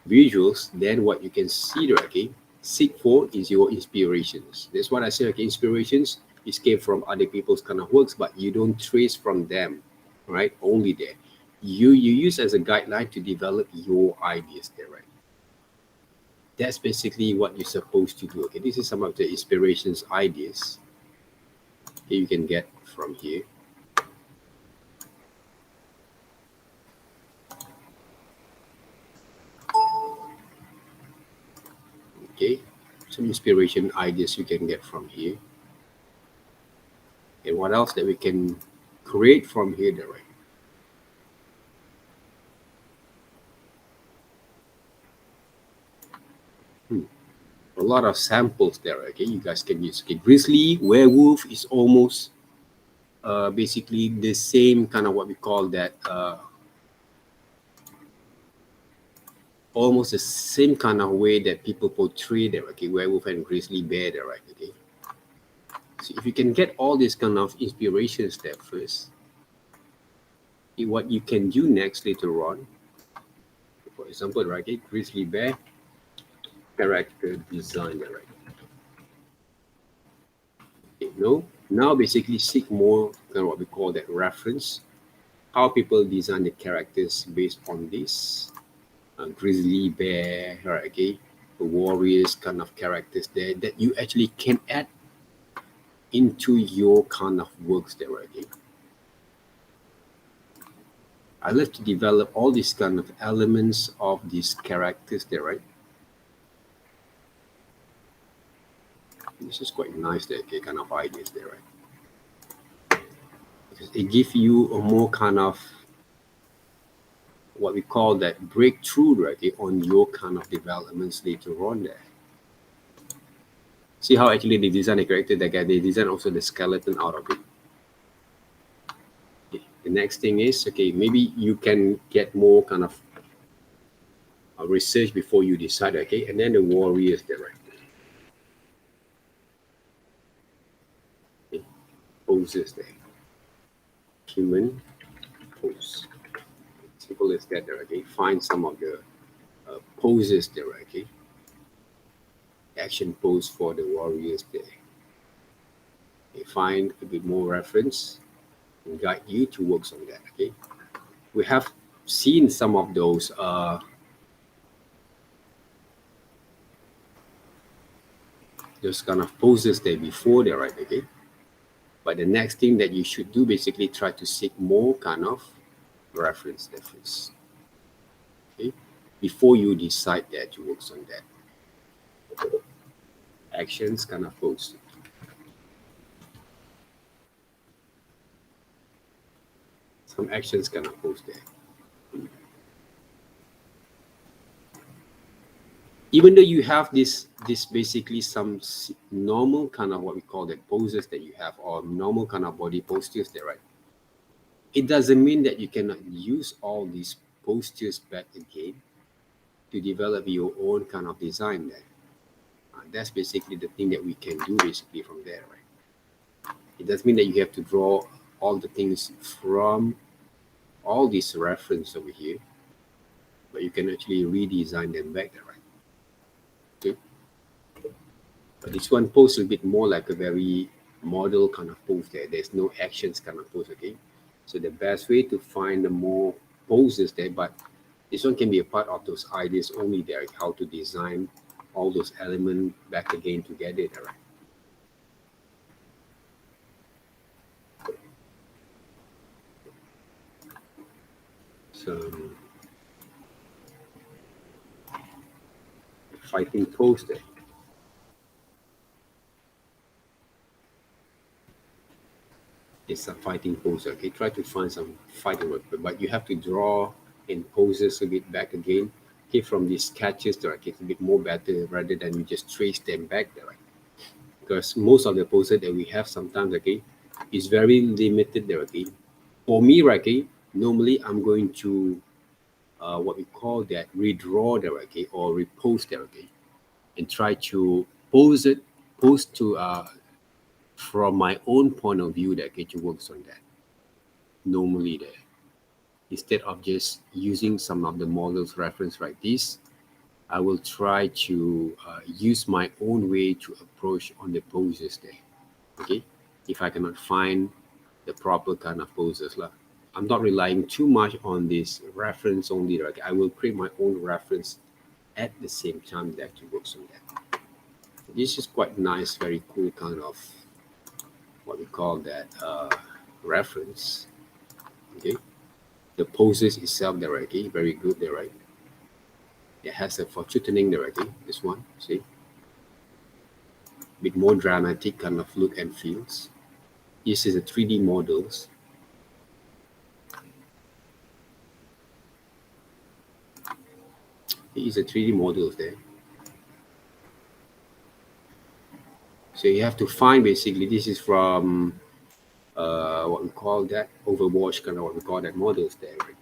Speaker 1: visuals, then what you can see there, okay, seek for is your inspirations. That's what I say, okay, inspirations is came from other people's kind of works, but you don't trace from them, right? Only there. You use as a guideline to develop your ideas there, right? That's basically what you're supposed to do. Okay, this is some of the inspirations, ideas you can get from here. Okay, some inspiration ideas you can get from here. And what else that we can create from here, there, right? A lot of samples there. Okay, you guys can use. Okay, grizzly, werewolf is almost basically the same kind of what we call that. Almost the same kind of way that people portray there. Okay, werewolf and grizzly bear there, right? Okay. So if you can get all these kind of inspirations there first, what you can do next later on, for example, right? Okay, grizzly bear character design, right? Okay, no, now basically seek more kind of what we call that reference, how people design the characters based on this grizzly bear, right? Okay, the warriors kind of characters there that you actually can add into your kind of works there, right? Okay. I love to develop all these kind of elements of these characters there, right? This is quite nice there, okay, kind of ideas there, right? Because it gives you a more kind of what we call that breakthrough, right, okay, on your kind of developments later on there. See how actually they design a character that guy, they design also the skeleton out of it. Okay. The next thing is, okay, maybe you can get more kind of research before you decide, okay, and then the warriors there, right? Okay. Poses there. Human pose. Simple as that there, okay? Find some of the poses there, okay? Action pose for the warriors there. Okay, find a bit more reference and guide you to work on that, okay? We have seen some of those kind of poses there before there, right? Okay. But the next thing that you should do, basically try to seek more kind of reference there first. Okay. Before you decide that to work on that. Actions kind of pose. Some actions kind of pose there. Even though you have this basically some normal kind of what we call the poses that you have, or normal kind of body postures there, right? It doesn't mean that you cannot use all these postures back again to develop your own kind of design there. That's basically the thing that we can do basically from there, right? It doesn't mean that you have to draw all the things from all these reference over here, but you can actually redesign them back there, right? Okay. But this one pose a bit more like a very model kind of pose there. There's no actions kind of pose, okay? So the best way to find the more poses there, but this one can be a part of those ideas only there, like how to design all those elements back again together there, right? Some fighting pose there. It's a fighting pose, okay? Try to find some fighting work, but you have to draw in poses a bit back again, okay, from these sketches there, okay? It's a bit more better rather than you just trace them back there, right? Because most of the poses that we have sometimes, okay, is very limited there, okay? For me, right, okay, normally I'm going to what we call that redraw there, okay, or repost there, okay, and try to post to from my own point of view that get you works on that normally there, instead of just using some of the models reference like this. I will try to use my own way to approach on the poses there, okay? If I cannot find the proper kind of poses lah, I'm not relying too much on this reference only, right? I will create my own reference at the same time that you works on that. This is quite nice, very cool kind of what we call that reference, okay? The poses itself there, okay, very good there, right? It has a fortuning there, okay, this one, see? Bit more dramatic kind of look and feels. This is a 3D models. These are 3D models there. So you have to find basically, this is from what we call that Overwatch, kind of what we call that models there, right?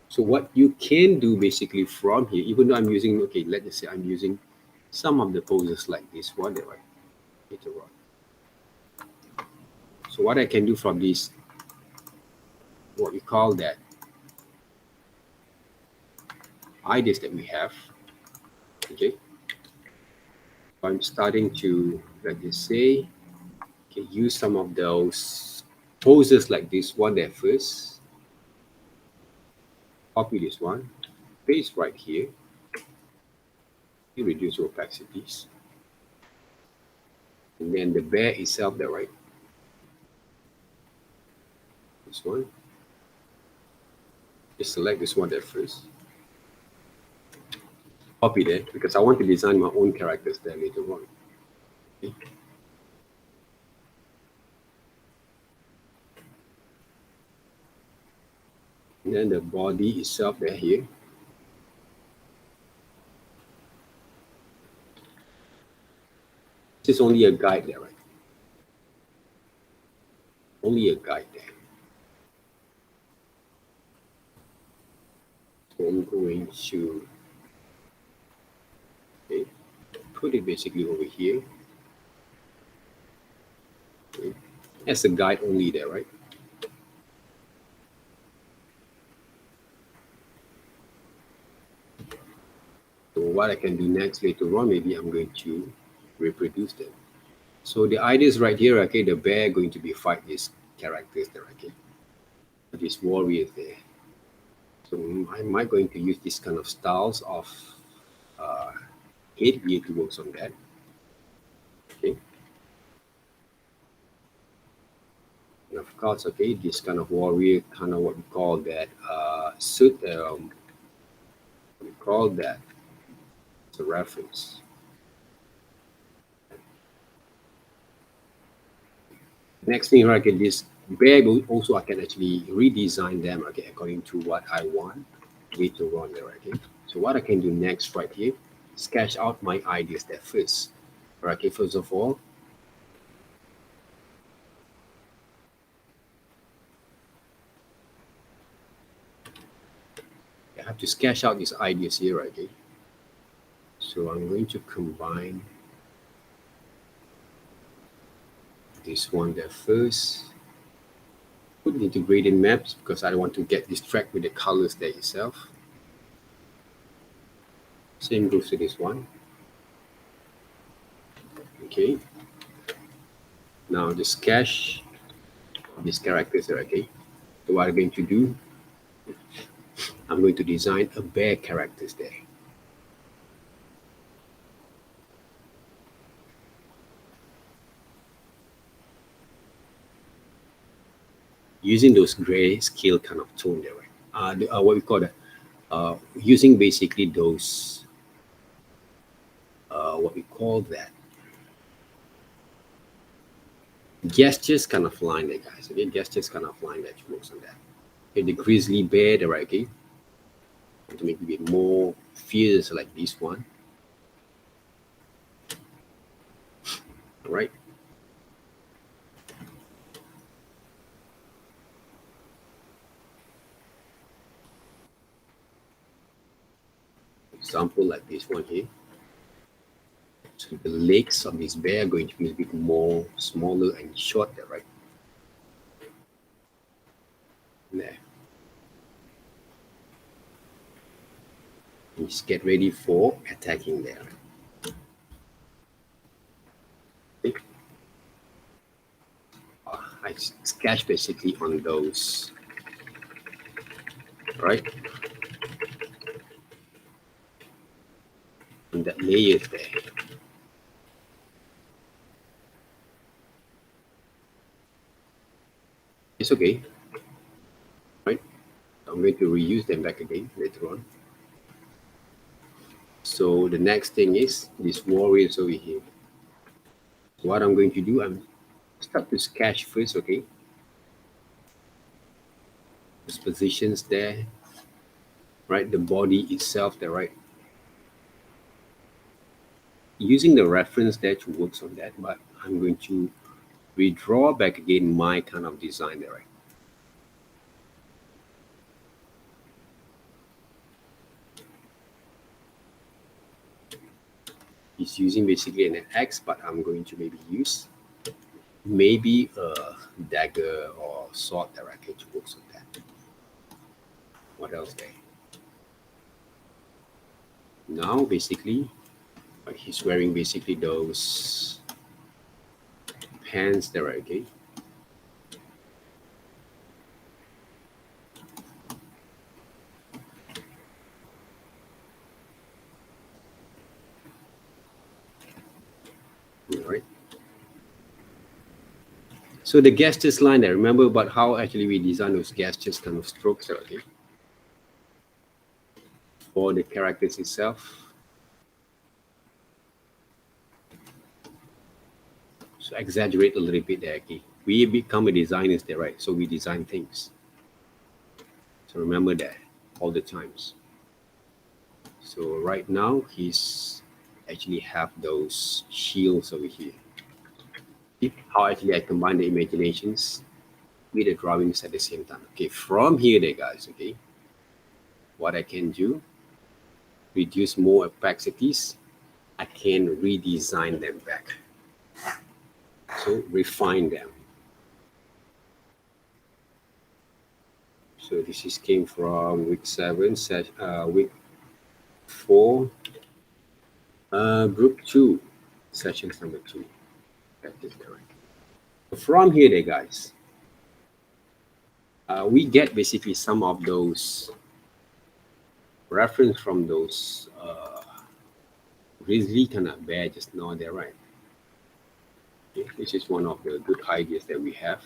Speaker 1: So what you can do basically from here, even though I'm using, okay, let's say I'm using some of the poses like this one there, right? Later on. So what I can do from this, what we call that ideas that we have, okay? I'm starting to, let's just say, okay, use some of those poses like this one there first. Copy this one, paste right here. You reduce opacities. And then the bear itself there, right? This one. Just select this one there first. Copy that because I want to design my own characters there later on. Okay. And then the body itself there here. This is only a guide there, right? Only a guide there. So I'm going to put it basically over here. Okay. As a guide only there, right? what I can do next later on, maybe I'm going to reproduce them. So the idea is right here, okay, the bear going to be fight these characters there, okay, these warriors there. So I might going to use this kind of styles of headgear to work on that, okay. And of course, okay, this kind of warrior, kind of what we call that suit, we call that as a reference. Next thing, right, okay, this bear also I can actually redesign them, okay, according to what I want later on there, okay. So what I can do next right here, sketch out my ideas there first. Right, okay, first of all, I have to sketch out these ideas here, right, okay. So I'm going to combine this one there first. Put it into gradient maps because I don't want to get distracted with the colors there itself. Same goes to this one. Okay. Now the sketch these characters are okay. So what I'm going to do, I'm going to design a bear characters there. Using those gray scale kind of tone there, right? What we call that, using basically those, what we call that, gestures kind of line there, guys. Okay, gestures kind of line that works on that. Okay, the grizzly bear there, right? Okay, to make it a bit more fierce like this one. All right. Example like this one here. So the legs of this bear are going to be a bit more smaller and shorter, right? There. And just get ready for attacking there. Okay. I sketch basically on those, right? On that layer there. It's okay, right? I'm going to reuse them back again later on. So the next thing is this warriors over here. What I'm going to do, I'm start to sketch first, okay? Those positions there, right? The body itself there, right? Using the reference there to works on that, but I'm going to redraw back again my kind of design there, right? It's using basically an X, but I'm going to maybe use maybe a dagger or sword directly to work on that. What else there? Now basically he's wearing basically those pants there, okay? All right. So the gestures line there, remember about how actually we design those gestures kind of strokes there, okay? For the characters itself. So exaggerate a little bit there, okay? We become a designers there, right? So we design things. So remember that all the times. So right now he's actually have those shields over here. See how actually I combine the imaginations with the drawings at the same time. Okay, from here there guys, okay, what I can do, reduce more opacities, I can redesign them back. So refine them. So this is came from week 7, week 4, Group 2, sessions number 2. That is correct. From here, there, guys, we get basically some of those reference from those grizzly kind of bear just now there, right? Okay, this is one of the good ideas that we have.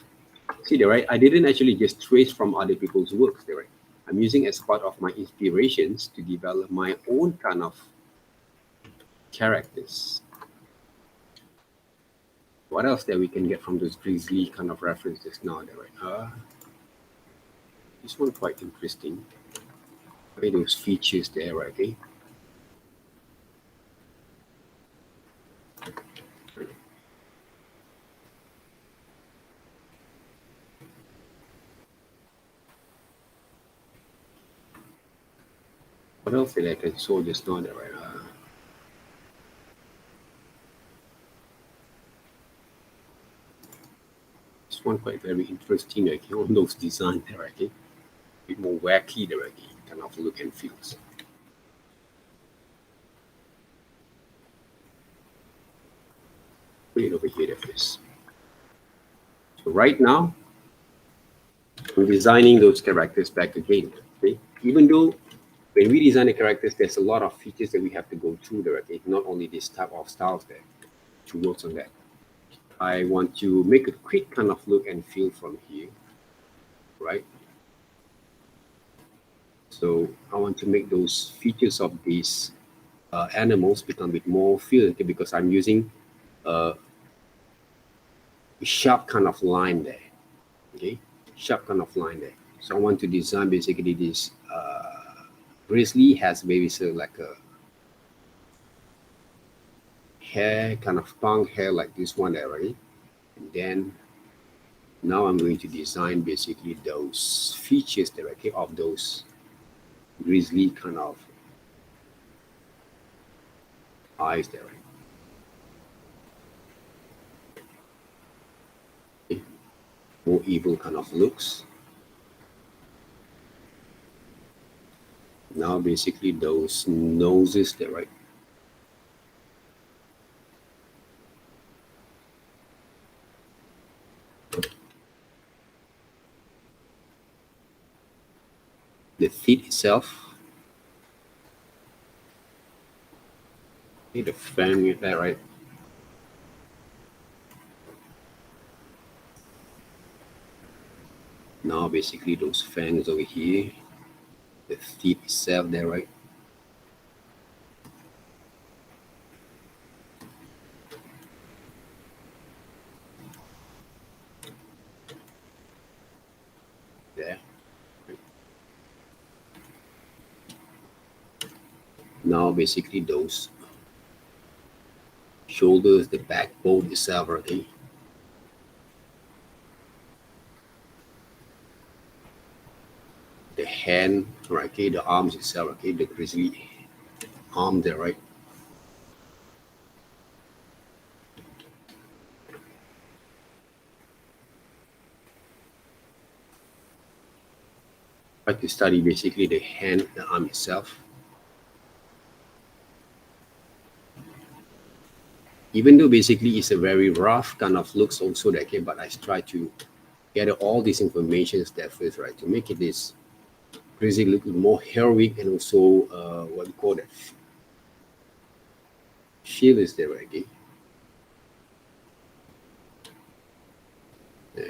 Speaker 1: See there, right? I didn't actually just trace from other people's works there, right? I'm using as part of my inspirations to develop my own kind of characters. What else that we can get from those grizzly kind of references now there, right? This one quite interesting. Okay, those features there, right? Okay. What else did I can show just now there, right? This one quite very interesting, okay, on those designs there, okay. A bit more wacky there, okay, kind of look and feels. Put it over here first. So right now, I'm designing those characters back again. Okay? Even though when we design the characters, there's a lot of features that we have to go through there. Okay? Not only this type of styles there to work on that. I want to make a quick kind of look and feel from here, right? So I want to make those features of these animals become a bit more feel, okay, because I'm using a sharp kind of line there, okay, sharp kind of line there. So I want to design basically this grizzly has maybe so like a hair, kind of tongue hair like this one there, right? And then now I'm going to design basically those features there, okay, of those grizzly kind of eyes there, right? Okay. More evil kind of looks. Now basically those noses there, right? The feet itself. Okay, the fang there, right? Now basically those fangs over here. The feet itself there, right? There. Now basically those shoulders, the backbone itself, okay? The hand, right? Okay, the arms itself, okay, the grizzly arm there, right? Try to study basically the hand, the arm itself. Even though basically it's a very rough kind of looks also that, okay, but I try to gather all these information there first, right, to make it this grizzly look more heroic and also what we call that feel is there, right? Okay? Yeah.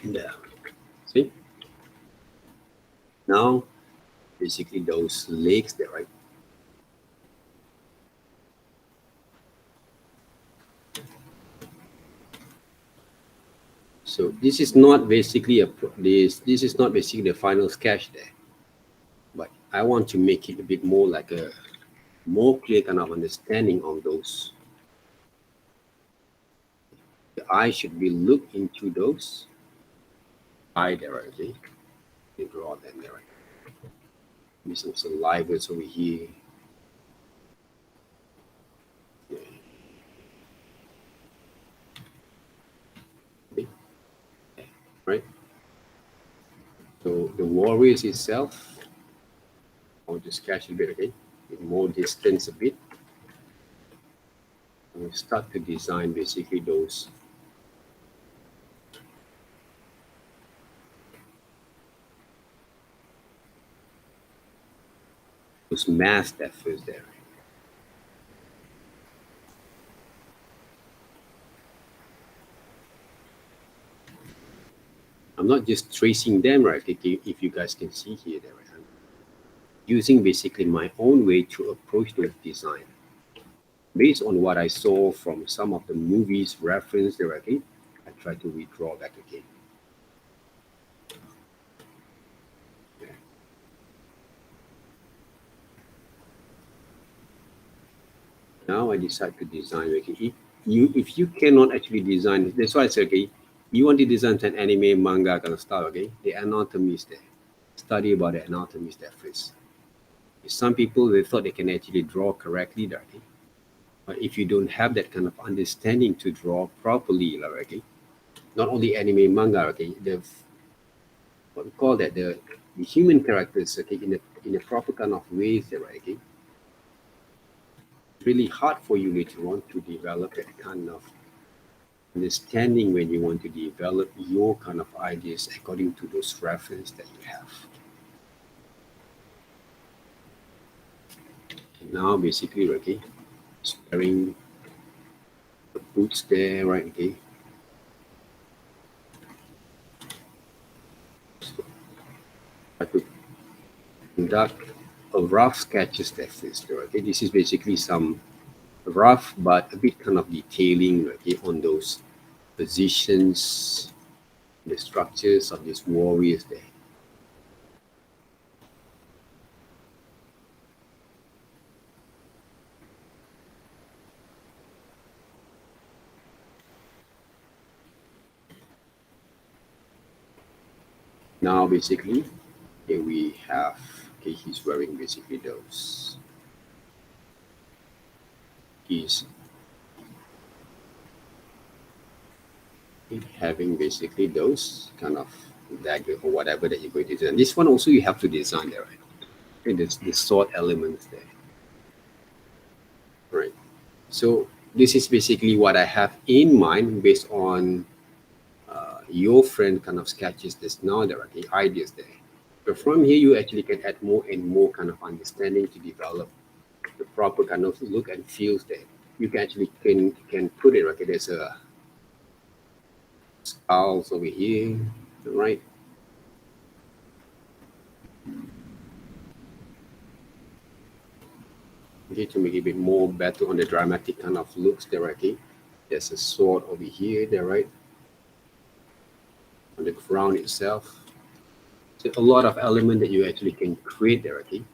Speaker 1: There. See? Now, basically those legs there, right? So this is not basically this is not basically the final sketch there, but I want to make it a bit more like a more clear kind of understanding on those. The eye should be look into those eye there, okay? You draw them there. There's some salivas over here. Okay. Right? So the warriors itself, I'll just sketch a bit, okay? With more distance a bit. And we start to design basically those mass that first there. I'm not just tracing them, right? If you guys can see here, there, I'm using basically my own way to approach those design. Based on what I saw from some of the movies referenced there, okay? I try to redraw that again. Now I decide to design, okay? If you cannot actually design, that's why I say, okay, you want to design an anime, manga kind of style, okay? The anatomy is there. Study about the anatomy is there first. Some people, they thought they can actually draw correctly, okay? But if you don't have that kind of understanding to draw properly, okay? Not only anime, manga, okay? What we call that, the human characters, okay, in a proper kind of ways, okay? It's really hard for you later on to develop that kind of understanding when you want to develop your kind of ideas according to those references that you have. Now, basically, okay, wearing the boots there, right? Okay. So I could conduct a rough sketches that first, okay. This is basically some rough but a bit kind of detailing, okay, on those positions, the structures of these warriors there. Now, basically, here we have, okay, he's wearing basically those. He's having basically those kind of dagger or whatever that you're going to design. This one also you have to design there, right? Okay, there's the sword elements there. Right. So this is basically what I have in mind based on your friend kind of sketches this now there, okay, ideas there. But from here, you actually can add more and more kind of understanding to develop the proper kind of look and feels there. You can actually can put it, okay, there's a skulls over here, right? Okay, to make it a bit more better on the dramatic kind of looks there, okay? There's a sword over here, there, right? On the ground itself. So a lot of element that you actually can create there, okay?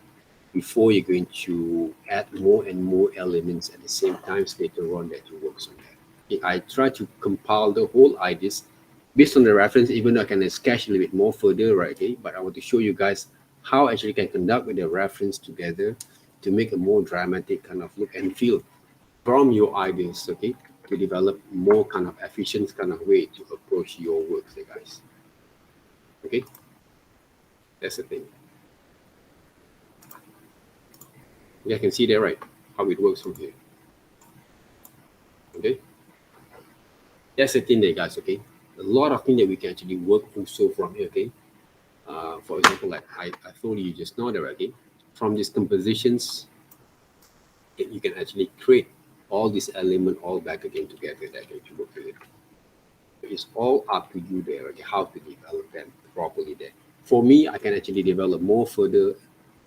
Speaker 1: Before you're going to add more and more elements at the same time later on that you work on that. Okay, I try to compile the whole ideas based on the reference, even though I can sketch a little bit more further, right? Okay, but I want to show you guys how actually can conduct with the reference together to make a more dramatic kind of look and feel from your ideas, okay, to develop more kind of efficient kind of way to approach your works, guys. Okay, that's the thing. You can see there, right, how it works from here. Okay, that's the thing there, guys. Okay, a lot of things that we can actually work also from here. Okay, for example, like I told you just now there, okay, from these compositions, you can actually create all these elements all back again together that you work with it. It's all up to you there, okay, how to develop them properly there. For me, I can actually develop more further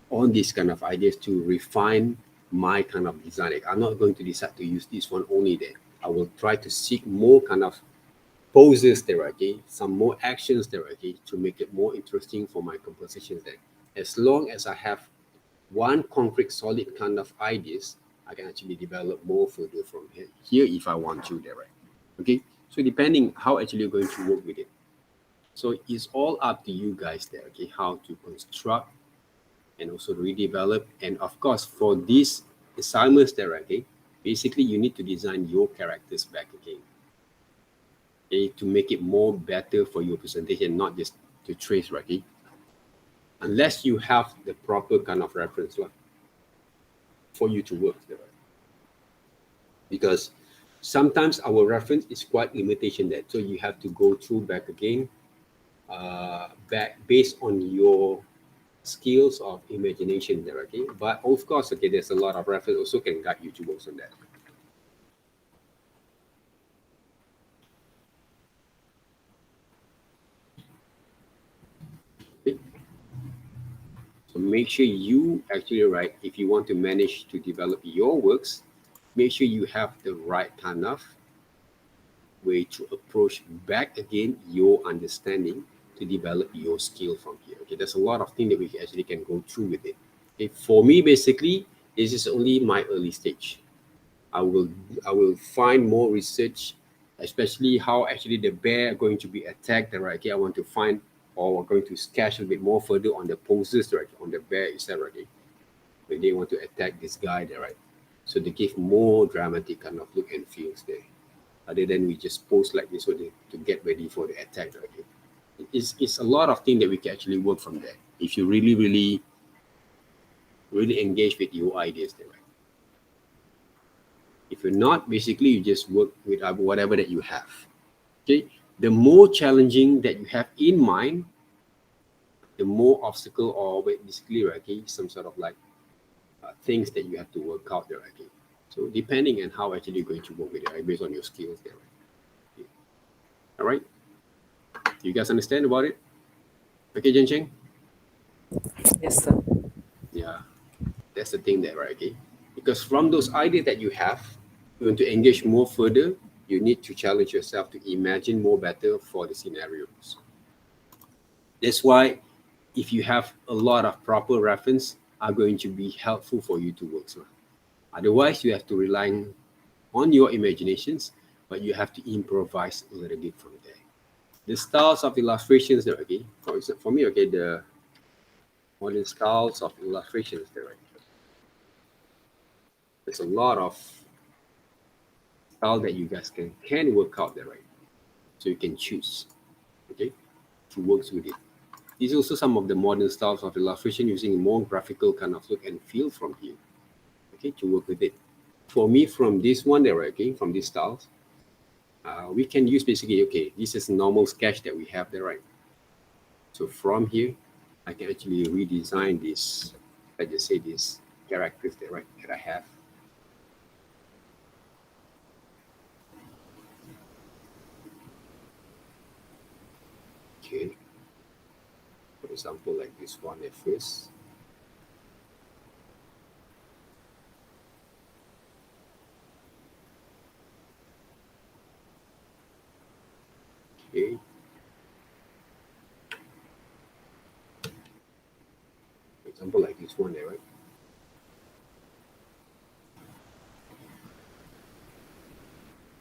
Speaker 1: on these kind of ideas to refine my kind of design. Like, I'm not going to decide to use this one only there. I will try to seek more kind of poses there, okay, some more actions there, okay, to make it more interesting for my compositions there. As long as I have one concrete solid kind of ideas, I can actually develop more further from here if I want to there, right? Okay, so depending how actually you're going to work with it. So it's all up to you guys there, okay, how to construct and also redevelop. And of course, for these assignments there, okay, basically you need to design your characters back again, okay, to make it more better for your presentation, not just to trace, right? Okay? Unless you have the proper kind of reference for you to work there. Because sometimes our reference is quite limitation there. So you have to go through back again, back based on your skills of imagination there, okay? But of course, okay, there's a lot of reference also can guide you to work on that. Okay? So make sure you actually write, if you want to manage to develop your works, make sure you have the right kind of way to approach back again your understanding to develop your skill from here. Okay, there's a lot of things that we actually can go through with it. Okay, for me, basically, this is only my early stage. I will find more research, especially how actually the bear are going to be attacked. Right? Okay, I want to find, or we're going to sketch a bit more further on the poses, right? On the bear itself, right? Okay? When they want to attack this guy there, right? So they give more dramatic kind of look and feels there, other than we just pose like this to get ready for the attack. Okay, it's a lot of things that we can actually work from there if you really engage with your ideas there. Right? If you're not, basically you just work with whatever that you have. Okay, the more challenging that you have in mind, the more obstacle or basically, right, okay, some sort of like things that you have to work out there. Okay, so depending on how actually you're going to work with it, right, based on your skills there. Right? Okay. All right, you guys understand about it? Okay, Jen Cheng?
Speaker 3: Yes, sir.
Speaker 1: Yeah, that's the thing there, right? Okay, because from those ideas that you have, you want to engage more further, you need to challenge yourself to imagine more better for the scenarios. That's why if you have a lot of proper reference are going to be helpful for you to work with. Otherwise, you have to rely on your imaginations, but you have to improvise a little bit from there. The styles of illustrations there, okay, for me, okay, the modern styles of illustrations there, right? There's a lot of style that you guys can work out there, right? So you can choose, okay, to work with it. These are also some of the modern styles of illustration using a more graphical kind of look and feel from here, okay, to work with it. For me, from this one there, okay, from these styles, we can use basically, okay, this is a normal sketch that we have there, right? So from here, I can actually redesign this, let's just say these characters there, right, that I have. Okay. For example, like this one at first. Okay. For example, like this one there, right?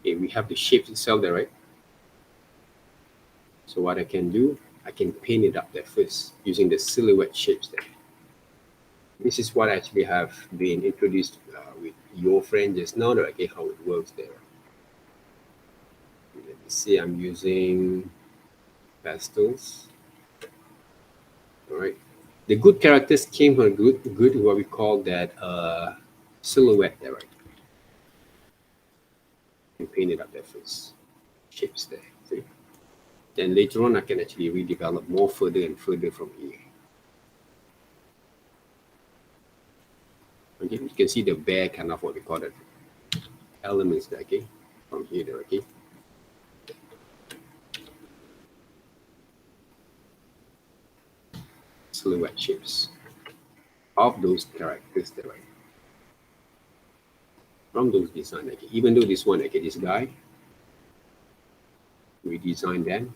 Speaker 1: Okay, we have the shape itself there, right? So what I can do, I can paint it up there first using the silhouette shapes there. This is what I actually have been introduced with your friend just now, right? Okay, how it works there. Let me see, I'm using pastels. All right. The good characters came from good what we call that silhouette there, right? And paint it up there first. Shapes there. See? Then later on I can actually redevelop more further and further from here. Okay, you can see the bare kind of what we call it elements there, okay? From here there, okay? Silhouette shapes of those characters there, right? From those design, okay? Even though this one, okay, this guy, we designed them.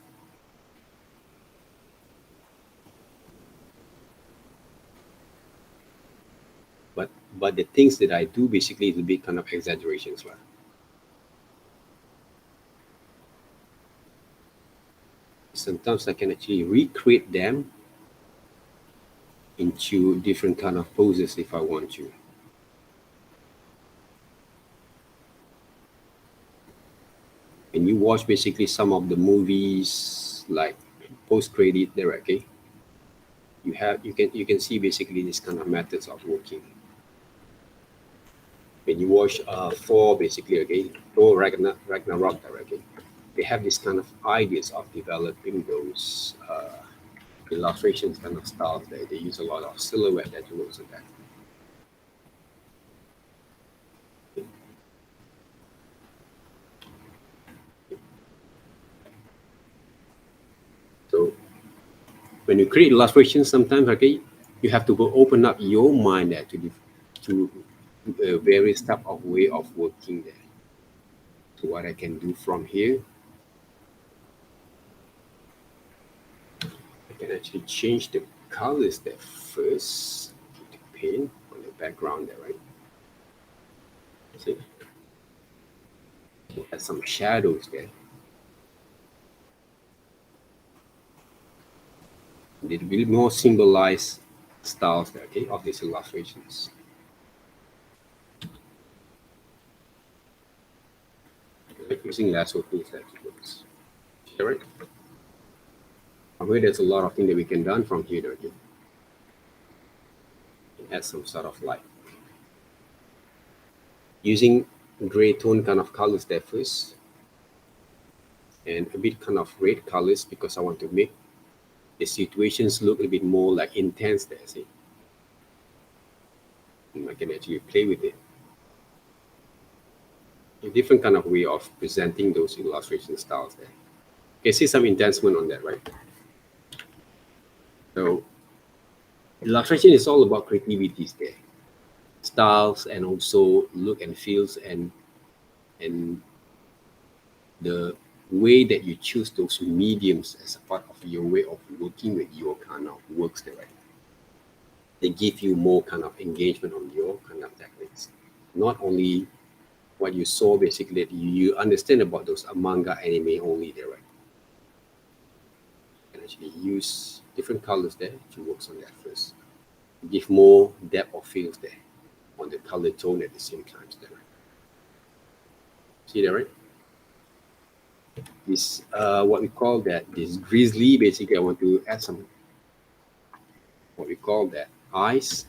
Speaker 1: But the things that I do basically is a bit kind of exaggerations, right? sometimes I can actually recreate them into different kind of poses if I want to. When you watch basically some of the movies like post credit there, okay, you can see basically this kind of methods of working. When you watch Thor basically, okay, Thor Ragnarok there, okay, they have this kind of ideas of developing those illustrations kind of styles. They use a lot of silhouette that works on that. So when you create illustrations, sometimes, okay, you have to go open up your mind there to various type of way of working there. So what I can do from here, I can actually change the colors there first. The paint on the background there, right? See, add some shadows there. A little bit more symbolized styles there, okay, of these illustrations. Like using lasso tools that works. All right. From here, there's a lot of things that we can done from here, okay? Add some sort of light. Using gray tone kind of colors there first. And a bit kind of red colors because I want to make the situations look a bit more like intense there, see? And I can actually play with it. A different kind of way of presenting those illustration styles there. You can see some intensement on that, right? So illustration is all about creativities there. Styles and also look and feels and the way that you choose those mediums as a part of your way of working with your kind of works there, right? They give you more kind of engagement on your kind of techniques. Not only what you saw basically that you understand about those manga anime only there, right? You can actually use different colors there to work on that first. Give more depth of feels there on the color tone at the same time there, right? See that, right? This what we call that this grizzly, basically I want to add some what we call that eyes.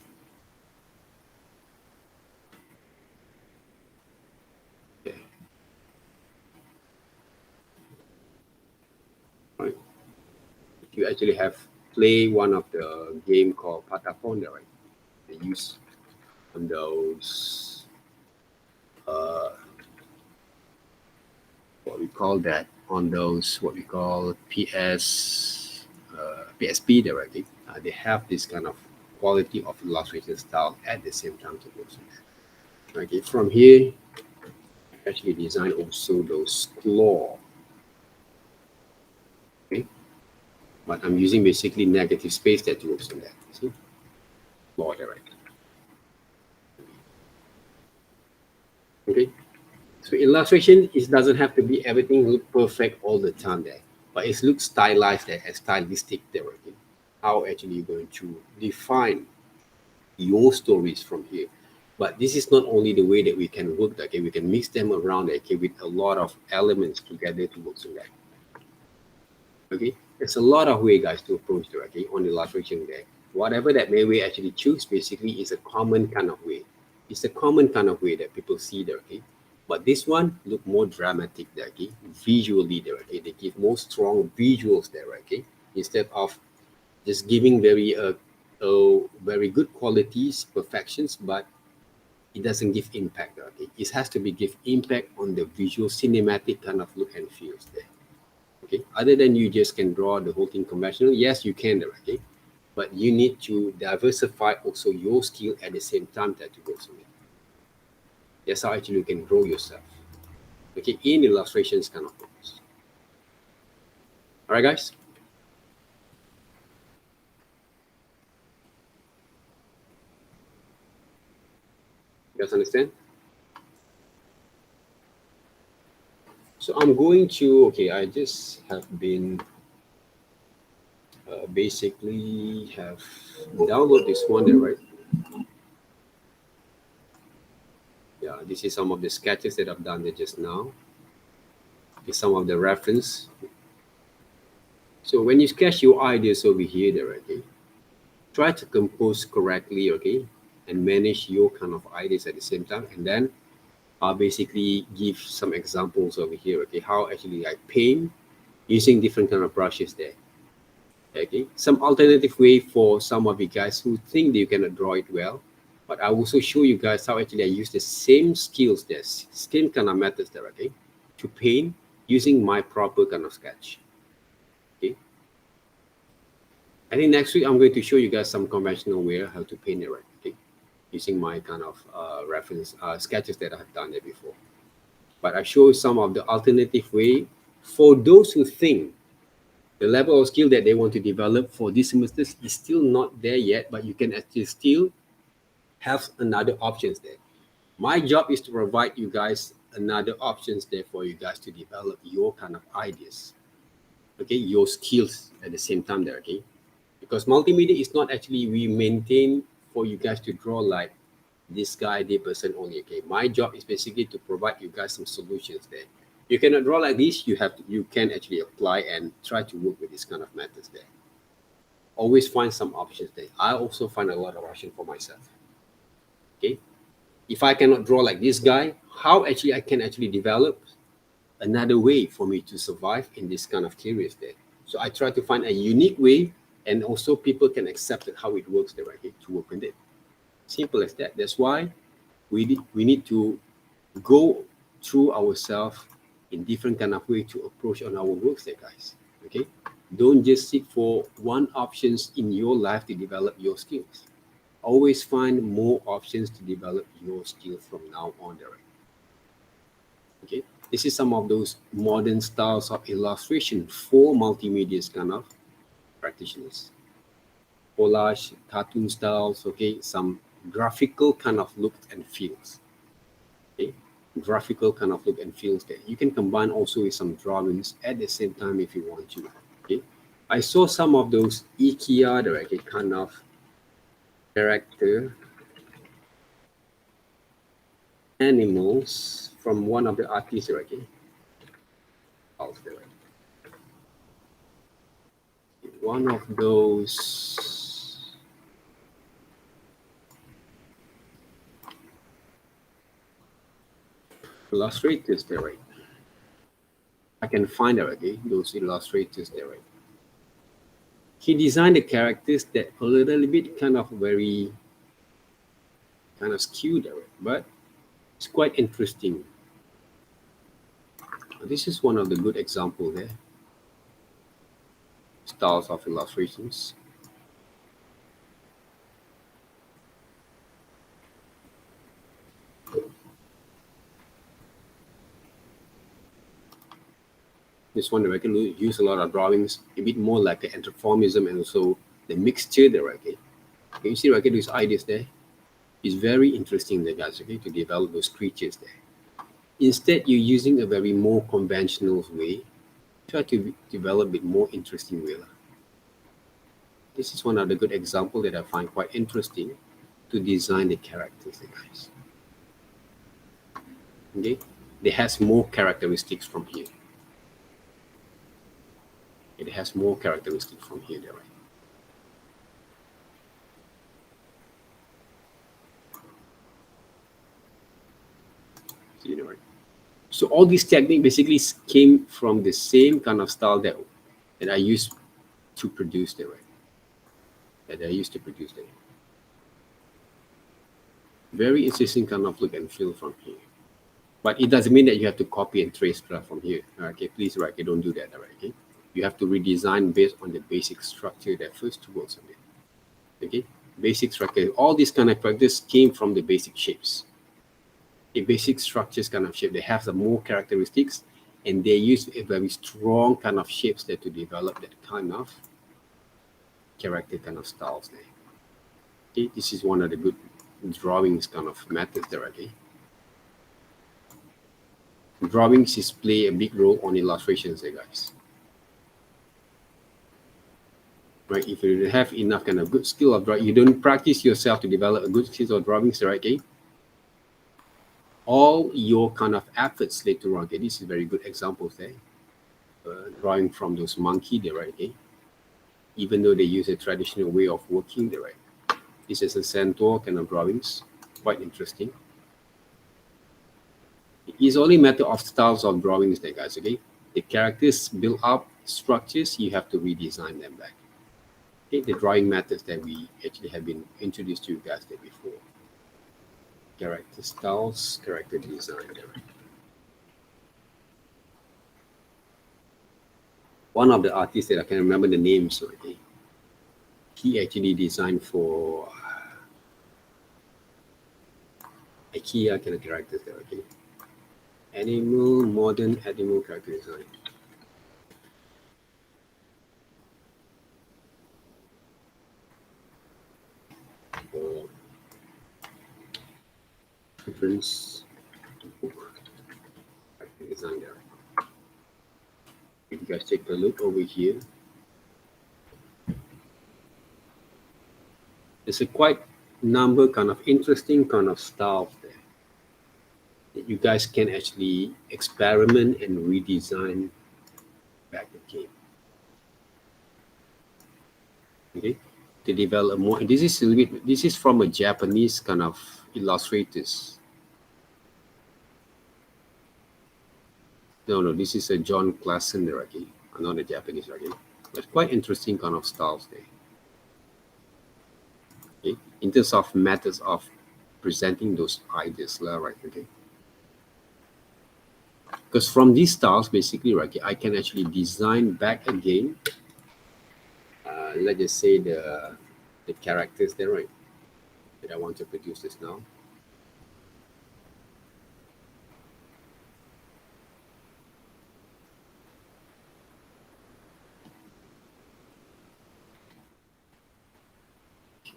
Speaker 1: Okay. Right. You actually have play one of the game called Patapon there, right? They use on those what we call that on those what we call PSP there, right? They have this kind of quality of illustration style at the same time to work on that. Okay, from here actually design also those claw. Okay, but I'm using basically negative space that works on that. See, claw there, right? Okay, so illustration is doesn't have to be everything look perfect all the time there, but it looks stylized there and stylistic there. Okay? How actually you're going to define your stories from here. But this is not only the way that we can work, okay, we can mix them around, okay, with a lot of elements together to work on that. Okay, there's a lot of way, guys, to approach the okay on illustration there. Whatever that may we actually choose, basically, is a common kind of way. It's a common kind of way that people see there, okay. But this one look more dramatic there, okay, visually there, okay. They give more strong visuals there, okay, instead of just giving very good qualities, perfections, but it doesn't give impact. Okay, it has to be give impact on the visual, cinematic kind of look and feels there. Okay, other than you just can draw the whole thing conventional. Yes, you can. Okay, but you need to diversify also your skill at the same time that you go through it. That's how actually you can grow yourself. Okay, in illustrations kind of focus. All right, guys. You guys understand? So I'm going to, okay, I just have been basically have download this one there, right? Yeah, this is some of the sketches that I've done there just now. Is some of the reference. So when you sketch your ideas over here there, okay, try to compose correctly, okay, and manage your kind of ideas at the same time. And then I'll basically give some examples over here, okay, how actually I paint using different kind of brushes there. Okay, some alternative way for some of you guys who think that you cannot draw it well, but I will also show you guys how actually I use the same skills there, same kind of methods there, okay, to paint using my proper kind of sketch. Okay, I think next week I'm going to show you guys some conventional way how to paint it, right? Okay, using my kind of reference sketches that I've done there before. But I show some of the alternative way for those who think the level of skill that they want to develop for this semester is still not there yet, but you can actually still have another options there. My job is to provide you guys another options there for you guys to develop your kind of ideas, okay, your skills at the same time there, okay, because multimedia is not actually we maintain for you guys to draw like this guy, the person only, okay. My job is basically to provide you guys some solutions there. You cannot draw like this, you can actually apply and try to work with this kind of methods there. Always find some options there. I also find a lot of options for myself, okay. If I cannot draw like this guy, how actually I can actually develop another way for me to survive in this kind of careers there. So I try to find a unique way, and also people can accept it, how it works there, right, to work with it. Simple as that. That's why we need to go through ourselves in different kind of way to approach on our works there, guys. Okay, don't just seek for one options in your life to develop your skills. Always find more options to develop your skill from now on there. Okay, this is some of those modern styles of illustration for multimedia kind of practitioners. Collage, cartoon styles, okay, some graphical kind of look and feels. Okay, graphical kind of look and feels there. You can combine also with some drawings at the same time if you want to. Okay, I saw some of those IKEA there, okay, kind of character animals from one of the artists, okay. One of those illustrators there, right? I can find it, okay, those illustrators there, right? He designed the characters that a little bit kind of very kind of skewed there, but it's quite interesting. This is one of the good example there. Styles of illustrations. This one I can use a lot of drawings, a bit more like the anthropomorphism and also the mixture there, okay. Can you see, okay, those ideas there? It's very interesting there, guys, okay, to develop those creatures there. Instead, you're using a very more conventional way. Try to develop a bit more interesting way. This is one of the good example that I find quite interesting to design the characters, guys. Okay, it has more characteristics from here. It has more characteristics from here, right? See, right? So all these technique basically came from the same kind of style that I used to produce the right. That I used to produce the very interesting kind of look and feel from here. But it doesn't mean that you have to copy and trace stuff from here. Okay, please, right? Okay, don't do that. Right? Okay, you have to redesign based on the basic structure that first works on it. Okay, basic structure. All these kind of practice came from the basic shapes. The basic structures kind of shape. They have some more characteristics, and they use a very strong kind of shapes there to develop that kind of character kind of styles there. Okay, this is one of the good drawings kind of methods there. Okay. Drawings is play a big role on illustrations there, guys. right? If you don't have enough kind of good skill of drawing, you don't practice yourself to develop a good skill of drawings, right? Okay. All your kind of efforts later on, okay, this is very good examples there. Drawing from those monkey there, right? Okay. Even though they use a traditional way of working there, right? This is a centaur kind of drawings, quite interesting. It's only a matter of styles of drawings there, guys, okay? The characters build up structures, you have to redesign them back. Okay, the drawing methods that we actually have been introduced to you guys there before. Character styles, character design there. One of the artists that I can remember the names, okay? He actually designed for IKEA kind of characters there, okay? Modern animal character design. For reference book character design there. If you guys take a look over here, there's a quite number kind of interesting kind of styles there that you guys can actually experiment and redesign back the game. Okay, to develop more. This is a little bit. This is from a Japanese kind of illustrators. No, this is a John Classen there, okay? Not a Japanese, okay? But quite interesting kind of styles there. Okay, in terms of methods of presenting those ideas, right? Okay. Because from these styles, basically, right, I can actually design back again. Let's just say the characters there, right? That I want to produce this now.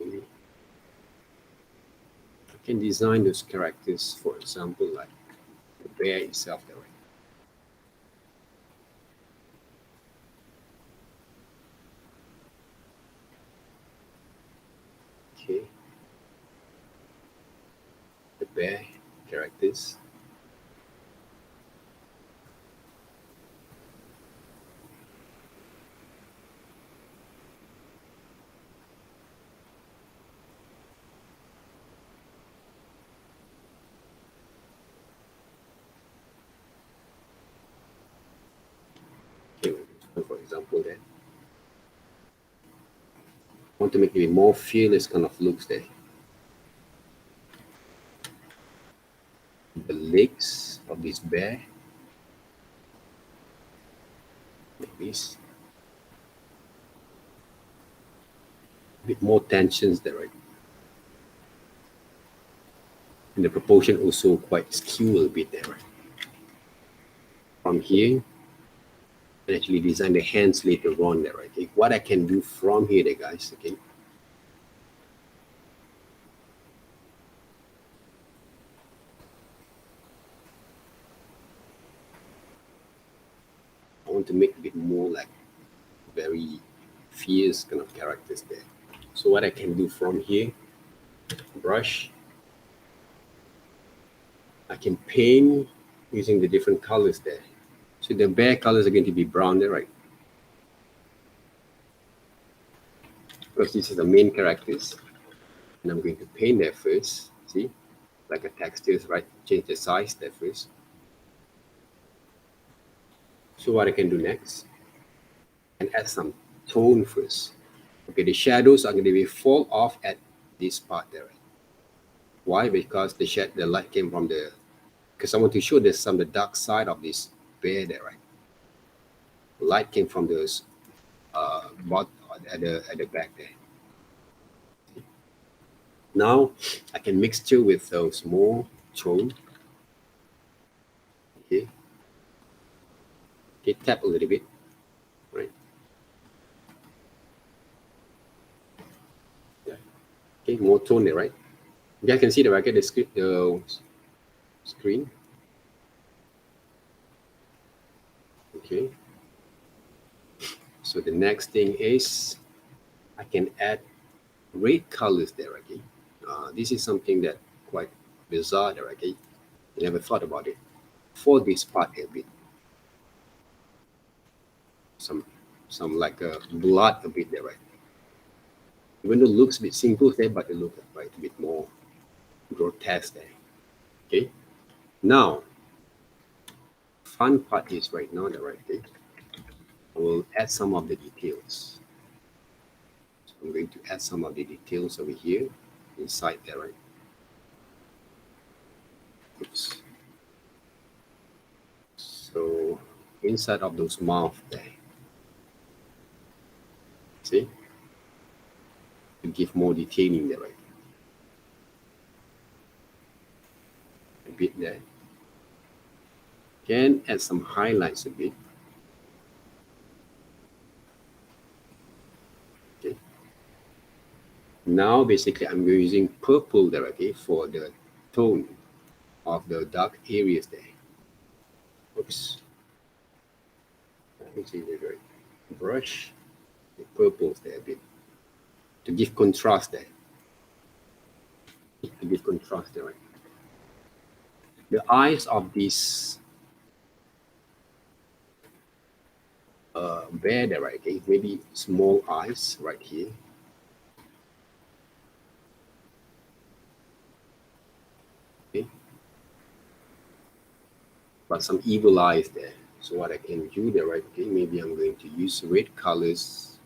Speaker 1: Okay. I can design those characters, for example, like the bear itself there, right? Okay. The bear characters. Okay, for example, then I want to make it more fearless kind of looks there. The legs of this bear, like this. A bit more tensions there, right? And the proportion also quite skew a little bit there, right? From here, and actually design the hands later on there, right? Okay, what I can do from here there, guys, okay? I want to make a bit more like very fierce kind of characters there. So what I can do from here, brush, I can paint using the different colors there. So the bear colors are going to be brown there, right? Because this is the main characters. And I'm going to paint there first, see? Like a textures, right? Change the size there first. So what I can do next, and add some tone first. Okay, the shadows are going to be fall off at this part there. Why? Because the light came from the, because I want to show there's some the dark side of this bear there, right? Light came from those at the back there. Now I can mixture with those more tone. Okay. Okay, tap a little bit, right? Yeah. Okay, more tone there, right? You guys can see the bracket, the screen. Okay. So the next thing is I can add red colors there, okay? This is something that quite bizarre there, okay? I never thought about it. For this part a bit, some like a blood a bit there, right? Even though it looks a bit simple there, but it looks like a bit more grotesque there. Okay. Now, fun part is right now there, right? Okay. I will add some of the details. So I'm going to add some of the details over here inside there, right? Oops. So inside of those mouth there, see, to give more detailing there, right? A bit there. Can add some highlights a bit. Okay. Now basically I'm using purple there, okay, for the tone of the dark areas there. Oops. Let me see the right brush the purples there a bit to give contrast there. To give contrast there, right? The eyes of this bear there, right? Okay, maybe small eyes right here. Okay, but some evil eyes there. So what I can do there, right? Okay, maybe I'm going to use red colors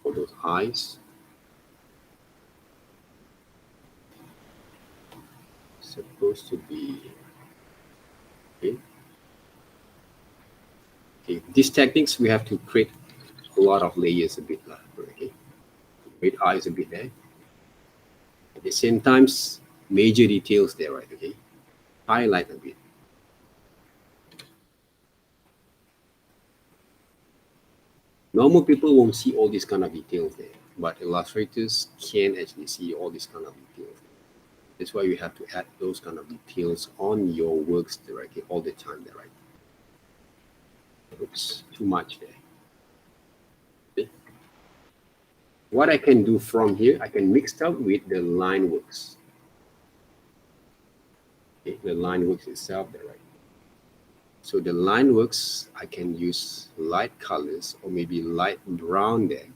Speaker 1: for those eyes. Supposed to be okay. Okay, these techniques we have to create a lot of layers a bit, okay. Red eyes a bit there. At the same times, major details there, right? Okay, highlight a bit. Normal people won't see all these kind of details there, but illustrators can actually see all these kind of details. That's why you have to add those kind of details on your works directly all the time there, right? Oops, too much there. Okay. What I can do from here, I can mix up with the line works. Okay, the line works itself there, right? So the line works, I can use light colors or maybe light brown there.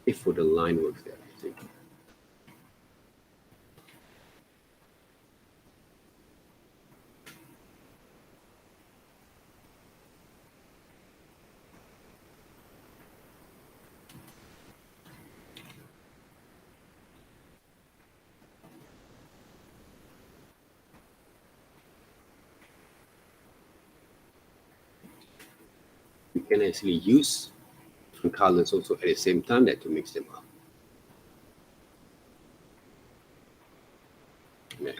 Speaker 1: If for the line works there, I think. You can actually use different colors also at the same time that to mix them up. Yeah.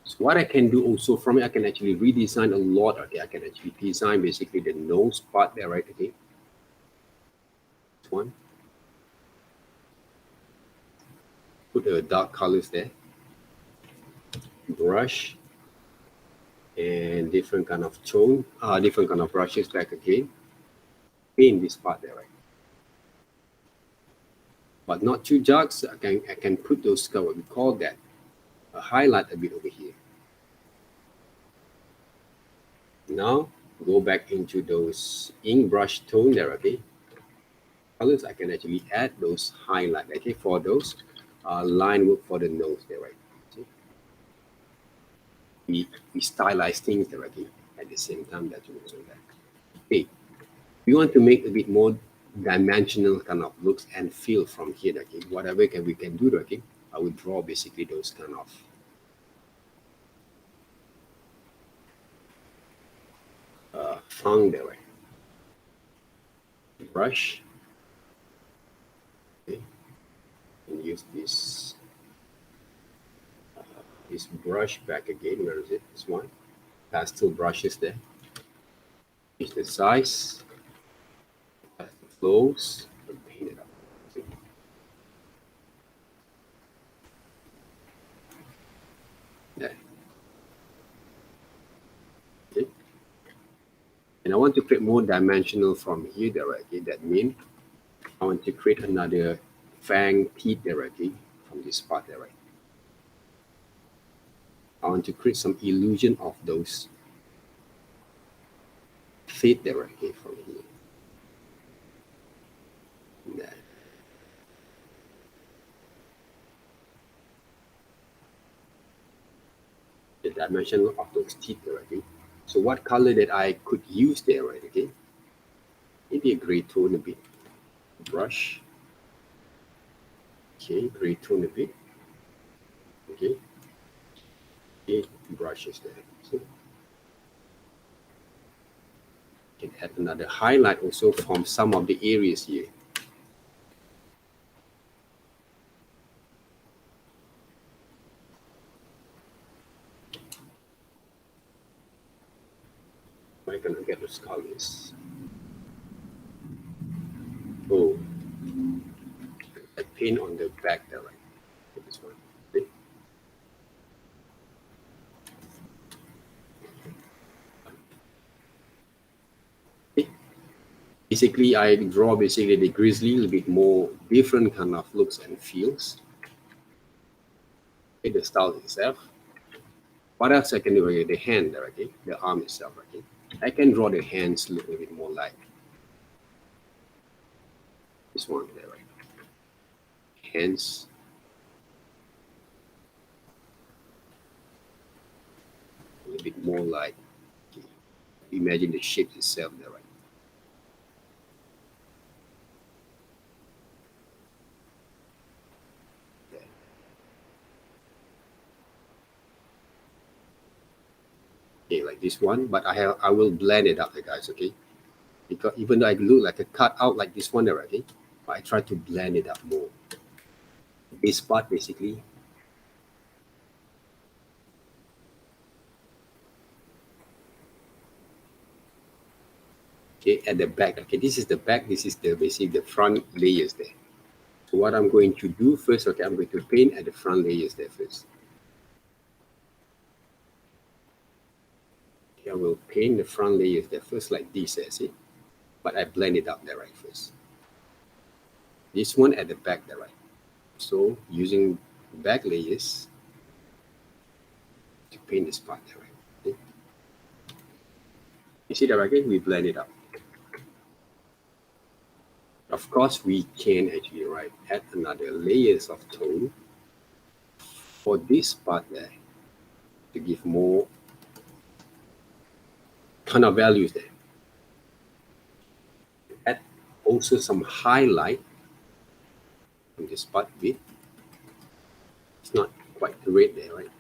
Speaker 1: So what I can do also from it, I can actually redesign a lot. Okay, I can actually design basically the nose part there, right? Okay, this one. Put the dark colors there. Brush and different kind of tone, different kind of brushes back again. Paint this part there, right? But not too dark. So I can put those what we call that a highlight a bit over here. Now go back into those ink brush tone there, okay? Colors, I can actually add those highlight, okay, for those line work for the nose there, right? See? We stylize things there, okay? At the same time that you also that. Okay, we want to make a bit more dimensional kind of looks and feel from here, okay? Whatever we can do, okay? I will draw basically those kind of fang there, right? Brush, okay? And use this brush back again. Where is it? This one. Pastel brushes there. Change the size, the flows, and paint it up. See? There. And I want to create more dimensional from here directly. That means I want to create another fang teeth directly from this part directly. I want to create some illusion of those teeth directly from here. There. The dimension of those teeth directly. So what color that I could use there, right? Okay, maybe a gray tone a bit. Brush. Okay, gray tone a bit. Okay. Okay, brushes there. So you can add another highlight also from some of the areas here. I can get those colors. Oh, I paint on the back there, right? This one. Okay. Okay. Basically, I draw basically the grizzly a little bit more different kind of looks and feels. Okay, the style itself. What else I can do? Okay, the hand there, okay, the arm itself, okay. I can draw the hands a little bit more like this one there, right? Hands. A little bit more like, okay, imagine the shape itself there, right? There. Okay, like this one, but I will blend it up, guys, okay? Because even though I look like a cut out like this one there, okay, but I try to blend it up more. This part basically. Okay, at the back. Okay, this is the back. This is the basically the front layers there. So what I'm going to do first, okay, I'm going to paint at the front layers there first. Okay, I will paint the front layers there first like this, see? But I blend it up there right first. This one at the back there, right? So using back layers to paint this part there, right? Okay. You see that right? Okay? We blend it up. Of course, we can actually add another layers of tone for this part there to give more kind of values there. Add also some highlight on this part bit. It's not quite red there, right?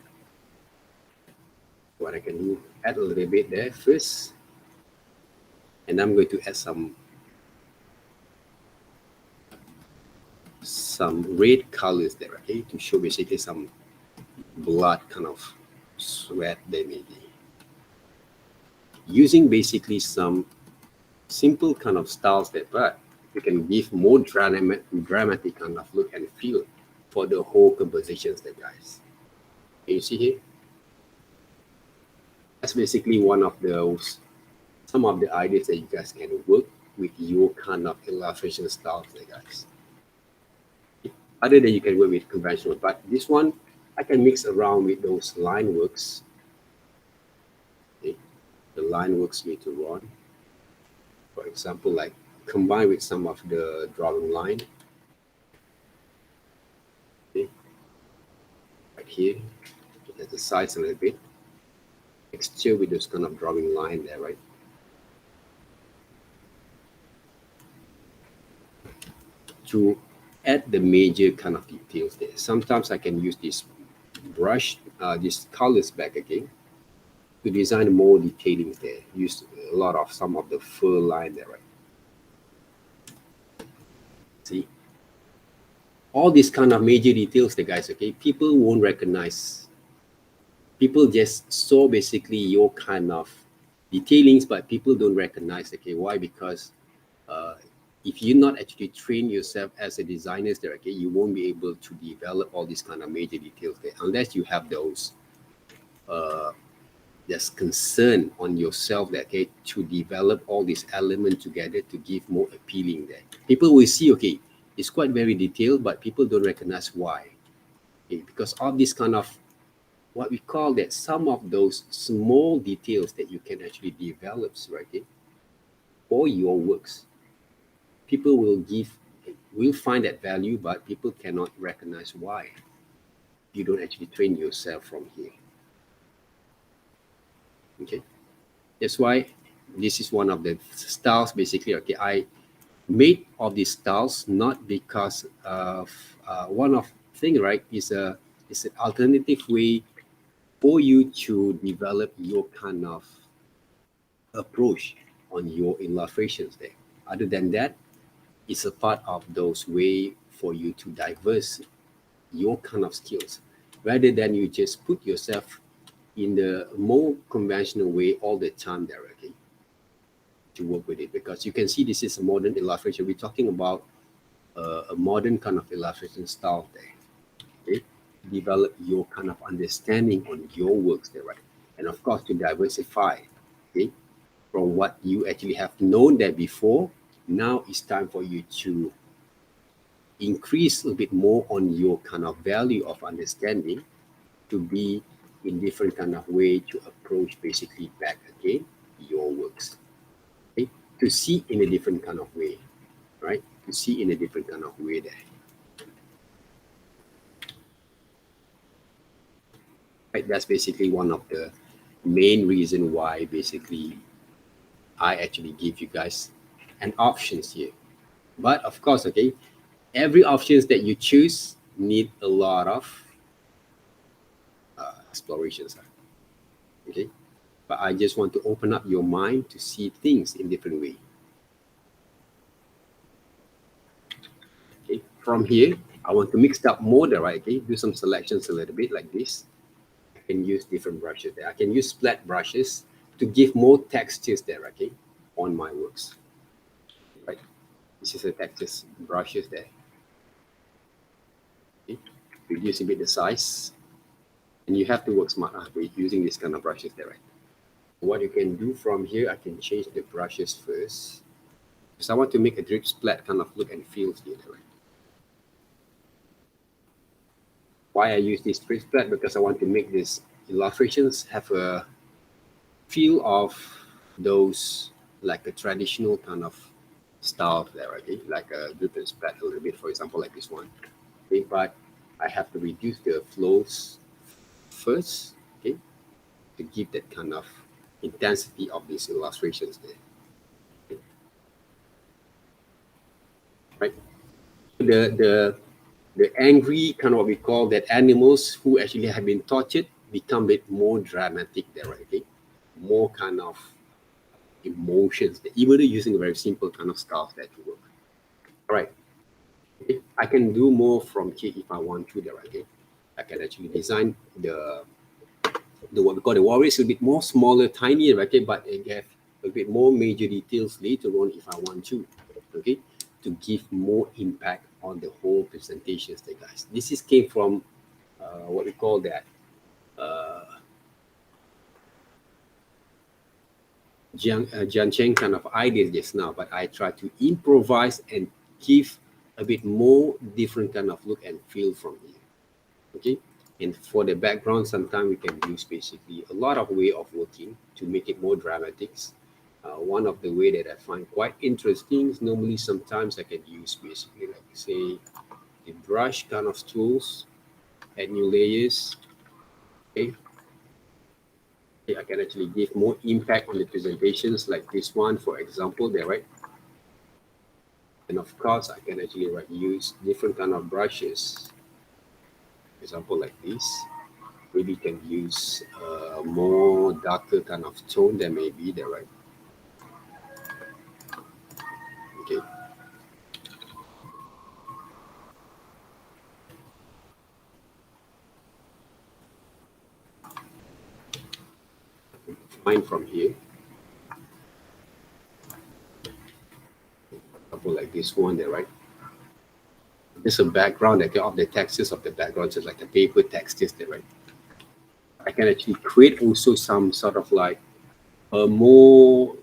Speaker 1: What I can do, add a little bit there first, and I'm going to add some red colors there, okay, to show basically some blood kind of sweat there maybe. Using basically some simple kind of styles there, but we can give more dramatic kind of look and feel for the whole compositions there, guys. Can you see here? That's basically one of those, some of the ideas that you guys can work with your kind of illustration styles there, guys. Other than you can work with conventional, but this one I can mix around with those line works. Okay. The line works need to run. For example, like combine with some of the drawing line. Okay. Right here, at the sides a little bit. Texture with this kind of drawing line there, right? To add the major kind of details there. Sometimes I can use this brush, this colors back again to design more detailing there. Use a lot of some of the fur line there, right? See, all these kind of major details there, guys, okay, people won't recognize. People just saw basically your kind of detailings, but people don't recognize, okay, why? Because if you're not actually train yourself as a designer there, okay, you won't be able to develop all these kind of major details there unless you have those there's concern on yourself that okay, to develop all these elements together to give more appealing there. People will see, okay, it's quite very detailed, but people don't recognize why. Okay, because of this kind of what we call that some of those small details that you can actually develop, right? Okay, for your works. People will find that value, but people cannot recognize why. You don't actually train yourself from here. Okay. That's why this is one of the styles basically. Okay, I made of these styles not because of one of thing, right, is an alternative way for you to develop your kind of approach on your illustrations there. Other than that, it's a part of those way for you to diverse your kind of skills rather than you just put yourself in the more conventional way all the time directly to work with it, because you can see this is a modern illustration. We're talking about a modern kind of illustration style there. Okay, develop your kind of understanding on your works there, right? And of course to diversify, okay, from what you actually have known there before. Now it's time for you to increase a bit more on your kind of value of understanding to be in different kind of way to approach basically back again your works. Okay? To see in a different kind of way, right? To see in a different kind of way there. Right? That's basically one of the main reason why basically I actually give you guys an options here. But of course, okay, every options that you choose need a lot of explorations. Okay, but I just want to open up your mind to see things in different way. Okay, from here, I want to mix up more there, right? Okay, do some selections a little bit like this. I can use different brushes there. I can use flat brushes to give more textures there, okay, on my works. Right, this is a textures brushes there. Okay, reduce a bit the size, and you have to work smart with using this kind of brushes there, right? What you can do from here, I can change the brushes first. Because I want to make a drip splat kind of look and feel here, right? Why I use this drip splat? Because I want to make these illustrations have a feel of those like a traditional kind of style there, okay? Like a drip and splat a little bit, for example, like this one. Okay, but I have to reduce the flows first, okay, to give that kind of intensity of these illustrations there. Okay. Right? The angry kind of what we call that animals who actually have been tortured become a bit more dramatic there, right? Okay? More kind of emotions, even though using a very simple kind of stuff that to work. All right. Okay. I can do more from here if I want to there, right? Okay? I can actually design the what we call the warriors a bit more smaller, tinier, right? Okay? But they have a bit more major details later on if I want to, okay, to give more impact on the whole presentations there, guys. This is came from what we call that Jian Cheng kind of ideas just now, but I try to improvise and give a bit more different kind of look and feel from here. Okay, and for the background, sometimes we can use basically a lot of way of working to make it more dramatic. One of the way that I find quite interesting is normally sometimes I can use basically like say the brush kind of tools, add new layers. Okay, I can actually give more impact on the presentations like this one, for example, there, right? And of course, I can actually use different kind of brushes. For example, like this. Maybe you can use more darker kind of tone than maybe there, right? Okay. Fine from here. Example like this one there, right? There's a background that of the textures of the background, just like the paper textures there, right? I I can actually create also some sort of like a more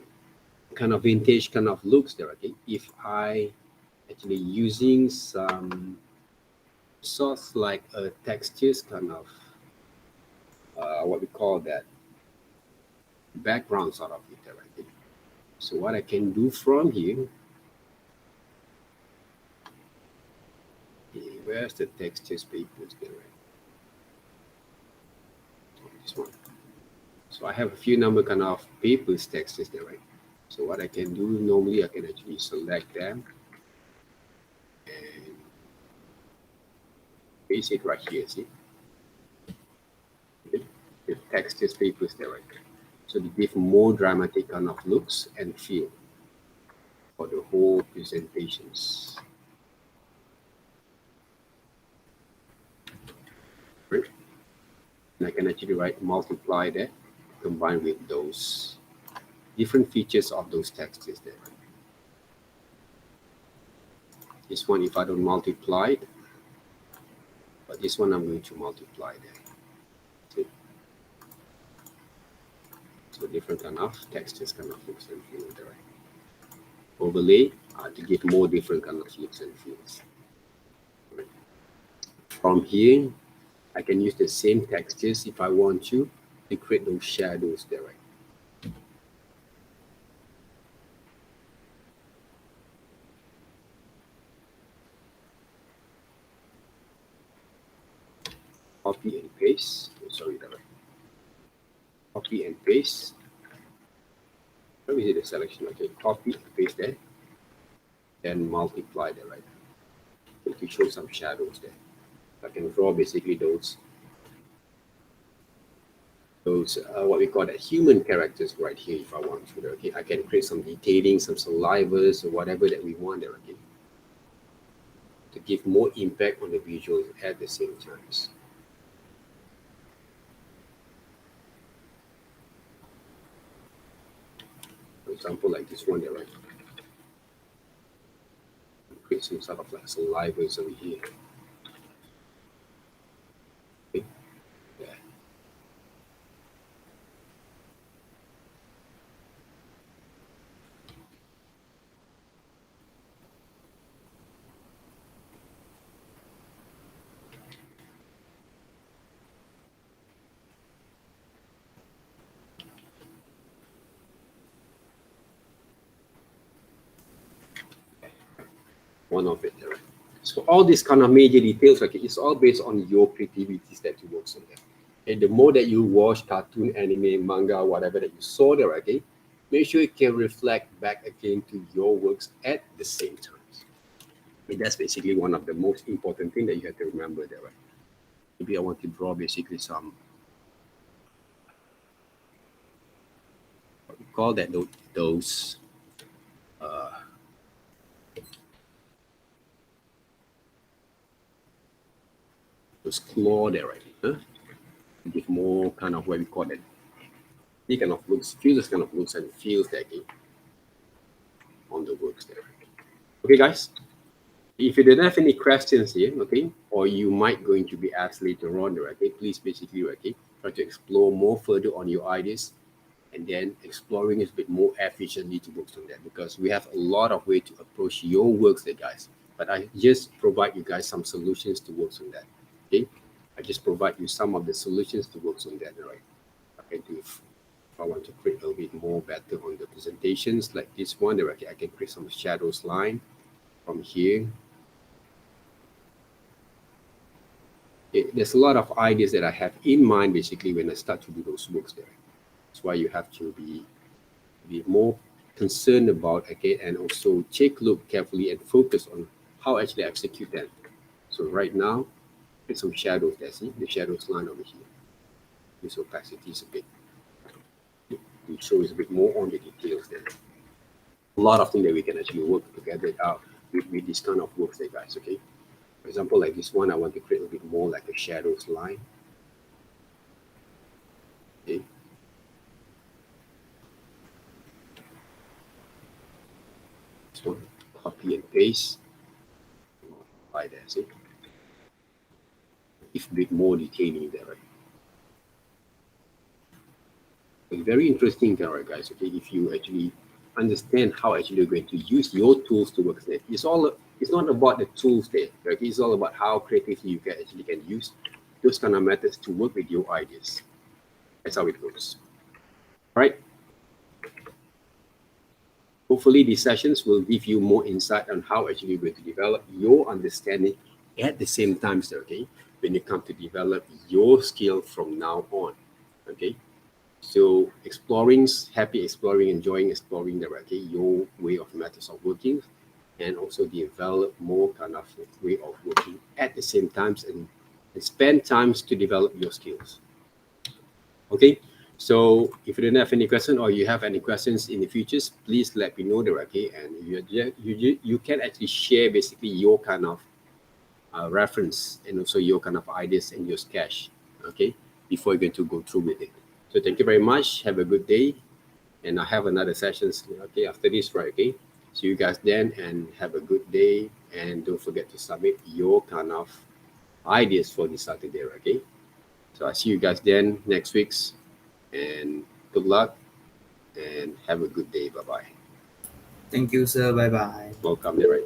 Speaker 1: kind of vintage kind of looks there. Okay, if I actually using some sorts like a textures kind of what we call that background sort of it there. Okay. So what I can do from here, okay, where's the textures papers there? Right? Oh, this one. So I have a few number kind of papers textures there, right? So what I can do normally, I can actually select them and paste it right here. See, the textures papers there, right? So they give more dramatic kind of looks and feel for the whole presentations. Right? And I can actually write multiply that combined with those different features of those textures there. This one, if I don't multiply it, but this one I'm going to multiply that. See? So different kind of textures kind of looks and feels there. Overlay to get more different kind of looks and feels. Right. From here, I can use the same textures if I want to create those shadows there. Right. Copy and paste. Oh, sorry, that right. Copy and paste. Let me see the selection. Okay, copy and paste there. Then multiply there, right? To show some shadows there. I can draw basically those what we call the human characters right here if I want to. Okay, I can create some detailing, some salivas or whatever that we want there. Okay, to give more impact on the visuals at the same time. For example, like this one there, right? Create some sort of like salivas over here. Okay. Yeah. One of it there, right? So all these kind of major details, okay, it's all based on your creativities that you work on there. And the more that you watch cartoon, anime, manga, whatever that you saw there, okay, make sure it can reflect back again to your works at the same time. I mean, that's basically one of the most important thing that you have to remember there, right? Maybe I want to draw basically some, what we call that, uh, those claw there, right? Huh? To give more kind of what we call that. He kind of looks, feels kind of looks and feels that again on the works there. Okay, guys. If you don't have any questions here, okay, or you might going to be asked later on, okay, please basically, okay, try to explore more further on your ideas and then exploring is a bit more efficiently to work on that because we have a lot of way to approach your works there, guys. But I just provide you guys some solutions to work on that, okay? I just provide you some of the solutions to work on that, right? Okay, if I want to create a little bit more better on the presentations like this one, okay, I can create some shadows line from here. There's a lot of ideas that I have in mind basically when I start to do those works there. That's why you have to be more concerned about, okay, and also take a look carefully and focus on how actually execute them. So right now, there's some shadows there. See the shadows line over here. This opacity is a bit. It shows a bit more on the details there. A lot of things that we can actually work together out with this kind of works there, guys. Okay. For example, like this one, I want to create a bit more like a shadows line. Okay. This one, copy and paste. Like that, see? If a bit more detailing there, right? Very interesting, right, guys. Okay, if you actually understand how actually you're going to use your tools to work there, it's not about the tools there. Okay, it's all about how creatively you can use those kind of methods to work with your ideas. That's how it works. All right. Hopefully, these sessions will give you more insight on how actually you're going to develop your understanding at the same time, okay, when you come to develop your skill from now on. Okay. So happy exploring, enjoying exploring the okay, your way of methods of working, and also develop more kind of way of working at the same times and spend times to develop your skills. Okay. So if you don't have any questions or you have any questions in the futures, please let me know directly, and you can actually share basically your kind of reference and also your kind of ideas and your sketch. Okay, before you're going to go through with it. So thank you very much. Have a good day. And I have another sessions, okay, after this, right? Okay. See you guys then and have a good day. And don't forget to submit your kind of ideas for this Saturday, okay? So I see you guys then next week's, and good luck and have a good day. Bye bye.
Speaker 4: Thank you, sir. Bye bye.
Speaker 1: Welcome, right?